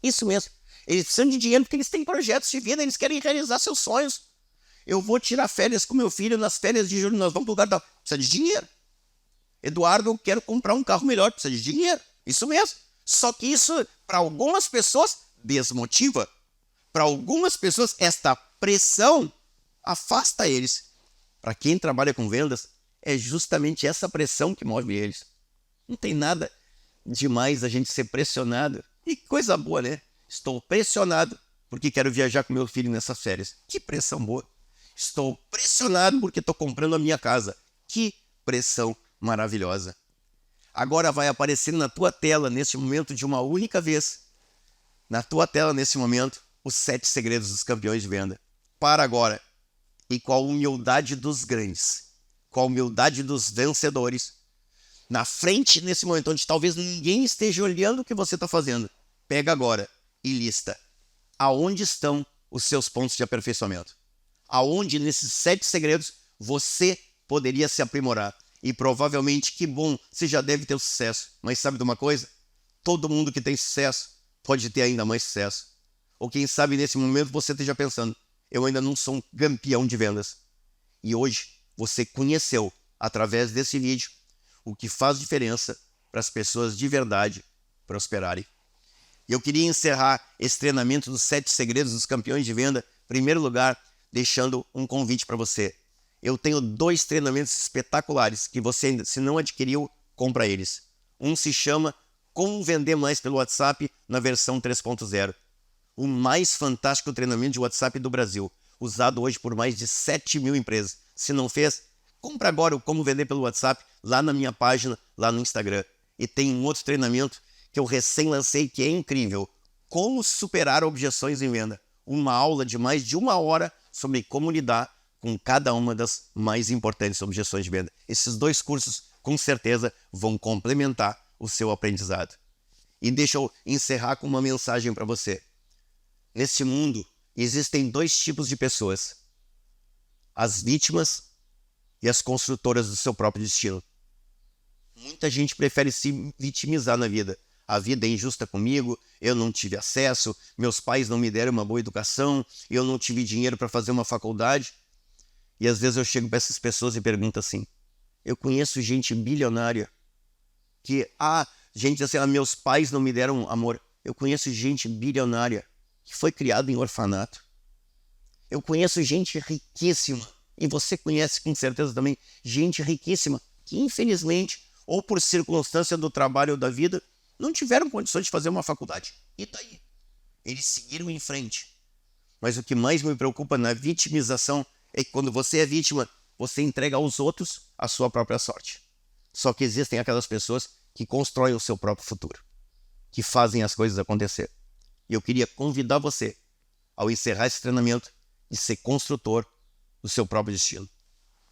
Isso mesmo. Eles precisam de dinheiro porque eles têm projetos de vida, eles querem realizar seus sonhos. Eu vou tirar férias com meu filho, nas férias de julho nós vamos para o lugar da... Precisa de dinheiro. Eduardo, eu quero comprar um carro melhor, precisa de dinheiro. Isso mesmo. Só que isso, para algumas pessoas, desmotiva. Para algumas pessoas, esta pressão afasta eles. Para quem trabalha com vendas, é justamente essa pressão que move eles. Não tem nada demais a gente ser pressionado. E que coisa boa, né? Estou pressionado porque quero viajar com meu filho nessas férias. Que pressão boa. Estou pressionado porque estou comprando a minha casa. Que pressão maravilhosa. Agora vai aparecer na tua tela, neste momento, de uma única vez. Na tua tela, nesse momento, os 7 segredos dos campeões de venda. Para agora. E com a humildade dos grandes, com a humildade dos vencedores, na frente, nesse momento, onde talvez ninguém esteja olhando o que você está fazendo, pega agora e lista aonde estão os seus pontos de aperfeiçoamento. Aonde, nesses 7 segredos, você poderia se aprimorar. E provavelmente, que bom, você já deve ter o sucesso. Mas sabe de uma coisa? Todo mundo que tem sucesso pode ter ainda mais sucesso. Ou quem sabe, nesse momento, você esteja pensando, eu ainda não sou um campeão de vendas. E hoje você conheceu, através desse vídeo, o que faz diferença para as pessoas de verdade prosperarem. E eu queria encerrar esse treinamento dos 7 segredos dos campeões de venda, em primeiro lugar, deixando um convite para você. Eu tenho 2 treinamentos espetaculares que você ainda, se não adquiriu, compra eles. Um se chama Como Vender Mais pelo WhatsApp na versão 3.0. O mais fantástico treinamento de WhatsApp do Brasil, usado hoje por mais de 7.000 empresas. Se não fez, compra agora o Como Vender pelo WhatsApp lá na minha página, lá no Instagram. E tem um outro treinamento que eu recém lancei que é incrível. Como superar objeções em venda. Uma aula de mais de 1 hora sobre como lidar com cada uma das mais importantes objeções de venda. Esses 2 cursos, com certeza, vão complementar o seu aprendizado. E deixa eu encerrar com uma mensagem para você. Nesse mundo, existem 2 tipos de pessoas. As vítimas e as construtoras do seu próprio destino. Muita gente prefere se vitimizar na vida. A vida é injusta comigo, eu não tive acesso, meus pais não me deram uma boa educação, eu não tive dinheiro para fazer uma faculdade. E às vezes eu chego para essas pessoas e pergunto assim, eu conheço gente bilionária que, gente assim, meus pais não me deram amor. Eu conheço gente bilionária que foi criada em orfanato. Eu conheço gente riquíssima, e você conhece com certeza também gente riquíssima que infelizmente, ou por circunstância do trabalho ou da vida, não tiveram condições de fazer uma faculdade. E daí? Eles seguiram em frente. Mas o que mais me preocupa na vitimização é que quando você é vítima, você entrega aos outros a sua própria sorte. Só que existem aquelas pessoas que constroem o seu próprio futuro, que fazem as coisas acontecer. E eu queria convidar você, ao encerrar esse treinamento, de ser construtor do seu próprio destino.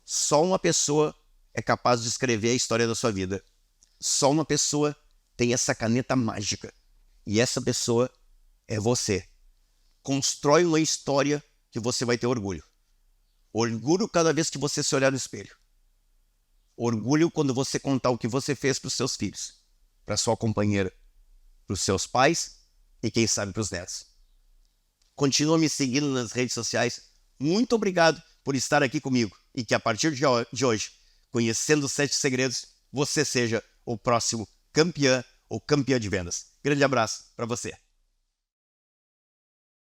Só uma pessoa é capaz de escrever a história da sua vida. Só uma pessoa tem essa caneta mágica. E essa pessoa é você. constrói uma história que você vai ter orgulho. Orgulho cada vez que você se olhar no espelho. Orgulho quando você contar o que você fez para os seus filhos, para sua companheira, para os seus pais e quem sabe para os netos. Continua me seguindo nas redes sociais. Muito obrigado por estar aqui comigo e que a partir de hoje, conhecendo os 7 segredos, você seja o próximo campeão ou campeã de vendas. Grande abraço para você.